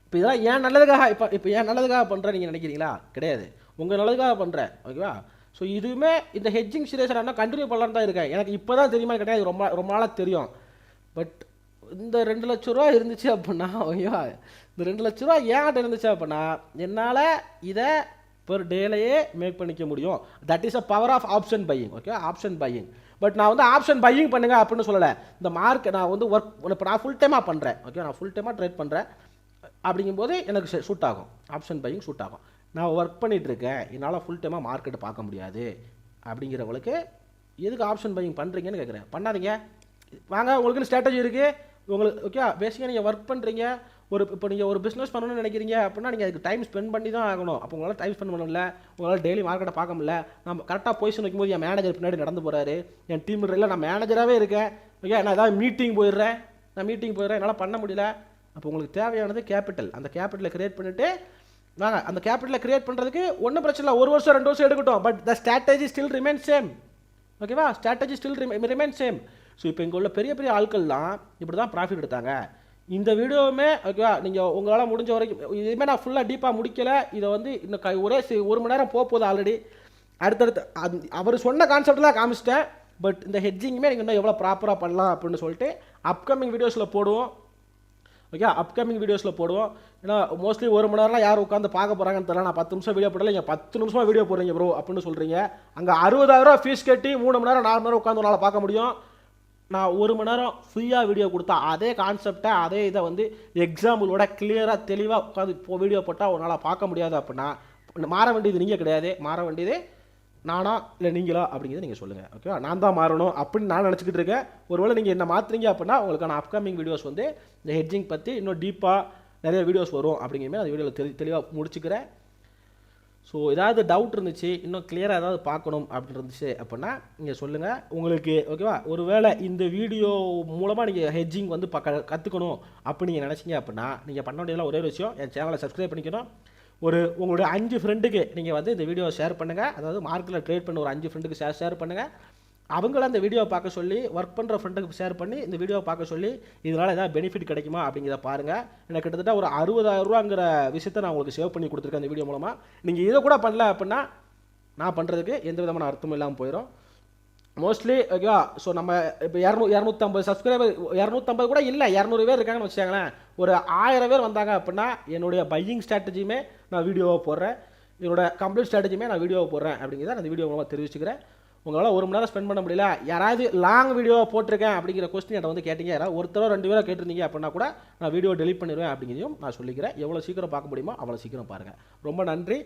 இப்போ இதெல்லாம் ஏன் நல்லதுக்காக இப்போ ஏன் நல்லதுக்காக பண்ணுறேன் நீங்கள் நினைக்கிறீங்களா? கிடையாது, உங்கள் நல்லதுக்காக பண்ணுறேன். ஓகேவா, ஸோ இதுவுமே இந்த ஹெட்ஜிங் சீரியஸ் நான் கண்டினியூ பண்ணலான்னு தான் இருக்கேன். எனக்கு இப்போ தான் தெரியுமா கிடையாது, ரொம்ப நாளாக தெரியும். பட் இந்த 2 லட்ச ரூபா இருந்துச்சு அப்படின்னா, ஓகேவா, இந்த 2 லட்ச ரூபா ஏன்ட்ட இருந்துச்சு அப்படின்னா என்னால் இதை பெர் டேலையே மேக் பண்ணிக்க முடியும். That is a power of option buying. Okay, option buying. But நான் வந்து ஆப்ஷன் பையிங் பண்ணுங்க அப்படின்னு சொல்லலை. இந்த மார்க் நான் வந்து இப்போ நான் ஃபுல் டைமாக பண்ணுறேன். ஓகே, நான் ஃபுல் டைமாக ட்ரேட் பண்ணுறேன். அப்படிங்கும்போது எனக்கு சூட் ஆகும், ஆப்ஷன் பையிங் சூட் ஆகும். நான் ஒர்க் பண்ணிகிட்ருக்கேன், என்னால் ஃபுல் டைமாக மார்க்கெட்டை பார்க்க முடியாது அப்படிங்கிறவங்களுக்கு எதுக்கு ஆப்ஷன் பையிங் பண்ணுறீங்கன்னு கேட்குறேன். பண்ணாதீங்க, வாங்க, உங்களுக்குன்னு ஸ்ட்ராட்டஜி இருக்குது. உங்களுக்கு ஓகே, பேசிக்காக நீங்கள் ஒர்க் பண்ணுறீங்க, இப்போ நீங்கள் ஒரு பிஸ்னஸ் பண்ணணும்னு நினைக்கிறீங்க அப்படின்னா நீங்கள் அதுக்கு டைம் ஸ்பெண்ட் பண்ணி தான் ஆகணும். அப்போ உங்களால் டைம் ஸ்பெண்ட் பண்ணல, உங்களால் டெய்லி மார்க்கெட்டை பார்க்க முடியல. நம்ம கரெக்டாக பொசிஷன் வைக்கும்போது என் மேனேஜர் பின்னாடி நடந்து போகிறாரு, என் டீம் இல்லை, நான் மேனேஜராகவே இருக்கேன். ஓகே, நான் ஏதாவது மீட்டிங் போயிடுறேன், என்னால் பண்ண முடியல. அப்போ உங்களுக்கு தேவையானது கேபிட்டல். அந்த கேபிட்டலை கிரியேட் பண்ணிவிட்டு வாங்க, அந்த கேபிட்டலை கிரியேட் பண்ணுறதுக்கு ஒன்றும் பிரச்சனை இல்லை, 1 வருஷம் 2 வருஷம் எடுக்கட்டும். But the strategy still remain same. ஓகேவா, strategy still remain same. So இப்போ இங்கே உள்ள பெரிய ஆட்கள்லாம் இப்படி தான் ப்ராஃபிட் எடுத்தாங்க. இந்த வீடியோவுமே ஓகேவா, நீங்கள் உங்களால் முடிஞ்ச வரைக்கும் இதுவுமே நான் ஃபுல்லாக டீப்பாக முடிக்கலை. இதை வந்து இன்னும் ஒரே 1 மணி நேரம் போகுது ஆல்ரெடி. அடுத்தடுத்து அவர் சொன்ன கான்செப்ட்லாம் காமிச்சிட்டேன். பட் இந்த ஹெட்ஜிங்குமே நீங்கள் இன்னும் எவ்வளோ ப்ராப்பராக பண்ணலாம் அப்படின்னு சொல்லிட்டு அப்கமிங் வீடியோஸில் போடுவோம். ஓகே, அப்கமிங் வீடியோஸில் போடுவோம். ஏன்னா மோஸ்ட்லி 1 மணி நேரம்லாம் யார் உட்காந்து பார்க்க போகிறாங்கன்னு தெரியல. நான் 10 நிமிஷம் வீடியோ போடல, நீங்கள் 10 நிமிஷமாக வீடியோ போடுறீங்க ப்ரோ அப்படின்னு சொல்கிறீங்க. அங்கே 60,000 ஃபீஸ் கட்டி 3 மணி நேரம் 4 மணி நேரம் உட்காந்து உன்னால் பார்க்க முடியும். நான் 1 மணி நேரம் ஃப்ரீயாக வீடியோ கொடுத்தா அதே கான்செப்டை அதே இதை வந்து எக்ஸாம்பிளோட கிளியராக தெளிவாக உட்காந்து வீடியோ போட்டால் உன்னால் பார்க்க முடியாது. அப்படின்னா மாற வேண்டியது நீங்கள் கிடையாது, மாற வேண்டியது நானா இல்லை நீங்களா அப்படிங்கிறத நீங்கள் சொல்லுங்கள். ஓகேவா, நான் தான் மாறணும் அப்படின்னு நான் நினச்சிக்கிட்டு இருக்கேன். ஒருவேளை நீங்கள் என்ன மாற்றுறீங்க அப்படின்னா உங்களுக்கான அப்கமிங் வீடியோஸ் வந்து இந்த ஹெட்ஜிங் பற்றி இன்னும் டீப்பாக நிறைய வீடியோஸ் வரும் அப்படிங்கிறமே அந்த வீடியோவில் தெளிவாக முடிச்சுக்கிறேன். ஸோ ஏதாவது டவுட் இருந்துச்சு, இன்னும் கிளியராக ஏதாவது பார்க்கணும் அப்படின்னு இருந்துச்சு அப்படின்னா நீங்கள் சொல்லுங்கள். உங்களுக்கு ஓகேவா, ஒருவேளை இந்த வீடியோ மூலமாக நீங்கள் ஹெட்ஜிங் வந்து கற்றுக்கணும் அப்படின்னு நீங்கள் நினச்சிங்க அப்படின்னா நீங்கள் பண்ண வேண்டியதெல்லாம் ஒரே விஷயம், என் சேனலை சப்ஸ்கிரைப் பண்ணிக்கணும். உங்களுடைய 5 ஃப்ரெண்டுக்கு நீங்கள் வந்து இந்த வீடியோவை ஷேர் பண்ணுங்கள். அதாவது மார்க்கெட்டில் ட்ரேட் பண்ண ஒரு 5 ஃப்ரெண்டுக்கு ஷேர் பண்ணுங்கள். அவங்கள அந்த வீடியோவை பார்க்க சொல்லி, ஒர்க் பண்ணுற ஃப்ரெண்டுக்கு ஷேர் பண்ணி இந்த வீடியோவை பார்க்க சொல்லி இதனால் ஏதாவது பெனிஃபிட் கிடைக்குமா அப்படிங்கிறத பாருங்கள். எனக்கு கிட்டத்தட்ட ஒரு 60,000 ரூபாங்கிற விஷயத்தை நான் உங்களுக்கு சேவ் பண்ணி கொடுத்துருக்கேன் இந்த வீடியோ மூலமாக. நீங்கள் இதை கூட பண்ணல அப்படின்னா நான் பண்ணுறதுக்கு எந்த விதமான அர்த்தமும் இல்லாமல் போயிடும் மோஸ்ட்லி. ஓகேவா, ஸோ நம்ம இப்போ 250 சப்ஸ்கிரைபர், 250 கூட இல்லை, 200 பேர் இருக்காங்கன்னு வச்சுக்காங்களேன். ஒரு 1000 பேர் வந்தாங்க அப்படின்னா என்னுடைய பையிங் ஸ்ட்ராட்டஜியுமே நான் வீடியோவை போடுறேன், என்னோட கம்ப்ளீட் ஸ்ட்ராட்டஜியுமே நான் வீடியோவை போடுறேன் அப்படிங்கிறத அந்த வீடியோ மூலமாக தெரிவிச்சுக்கிறேன். உங்களால் 1 மணி நேரம் ஸ்பெண்ட் பண்ண முடியல, யாராவது லாங் வீடியோவை போட்டிருக்கேன் அப்படிங்கிற கொஸ்டின் என்கிட்ட வந்து கேட்டீங்க, யாராவது ஒருத்தரோ 2 பேரோ கேட்டிருந்தீங்க அப்படின்னா கூட நான் வீடியோ டெலிட் பண்ணிடுவேன் அப்படிங்கிறதையும் நான் சொல்லிக்கிறேன். எவ்வளோ சீக்கிரம் பார்க்க முடியுமோ அவ்வளோ சீக்கிரம் பாருங்கள். ரொம்ப நன்றி.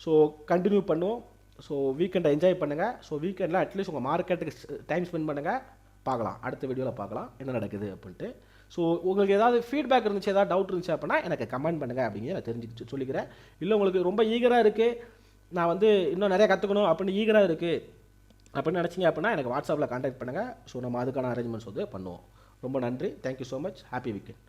ஸோ கண்டினியூ பண்ணுவோம். ஸோ வீக்கெண்டை என்ஜாய் பண்ணுங்கள். ஸோ வீக்கெண்டில் அட்லீஸ்ட் உங்கள் மார்க்கெட்டுக்கு டைம் ஸ்பெண்ட் பண்ணுங்கள். பார்க்கலாம், அடுத்த வீடியோவில் பார்க்கலாம் என்ன நடக்குது அப்படின்ட்டு. ஸோ உங்களுக்கு ஏதாவது ஃபீட்பேக் இருந்துச்சு, ஏதாவது டவுட் இருந்துச்சு அப்படின்னா எனக்கு கமெண்ட் பண்ணுங்கள் அப்படிங்கிறத நான் தெரிஞ்சு சொல்லிக்கிறேன். இல்லை உங்களுக்கு ரொம்ப ஈகராக இருக்குது, நான் வந்து இன்னும் நிறைய கற்றுக்கணும் அப்படின்னு ஈகராக இருக்குது அப்படின்னு நினச்சிங்க அப்படின்னா எனக்கு வாட்ஸ்அப்பில் கான்டாக்ட் பண்ணுங்கள். ஸோ நம்ம அதுக்கான அரேஞ்ச்மெண்ட்ஸ் வந்து பண்ணுவோம். ரொம்ப நன்றி. Thank you so much. Happy weekend.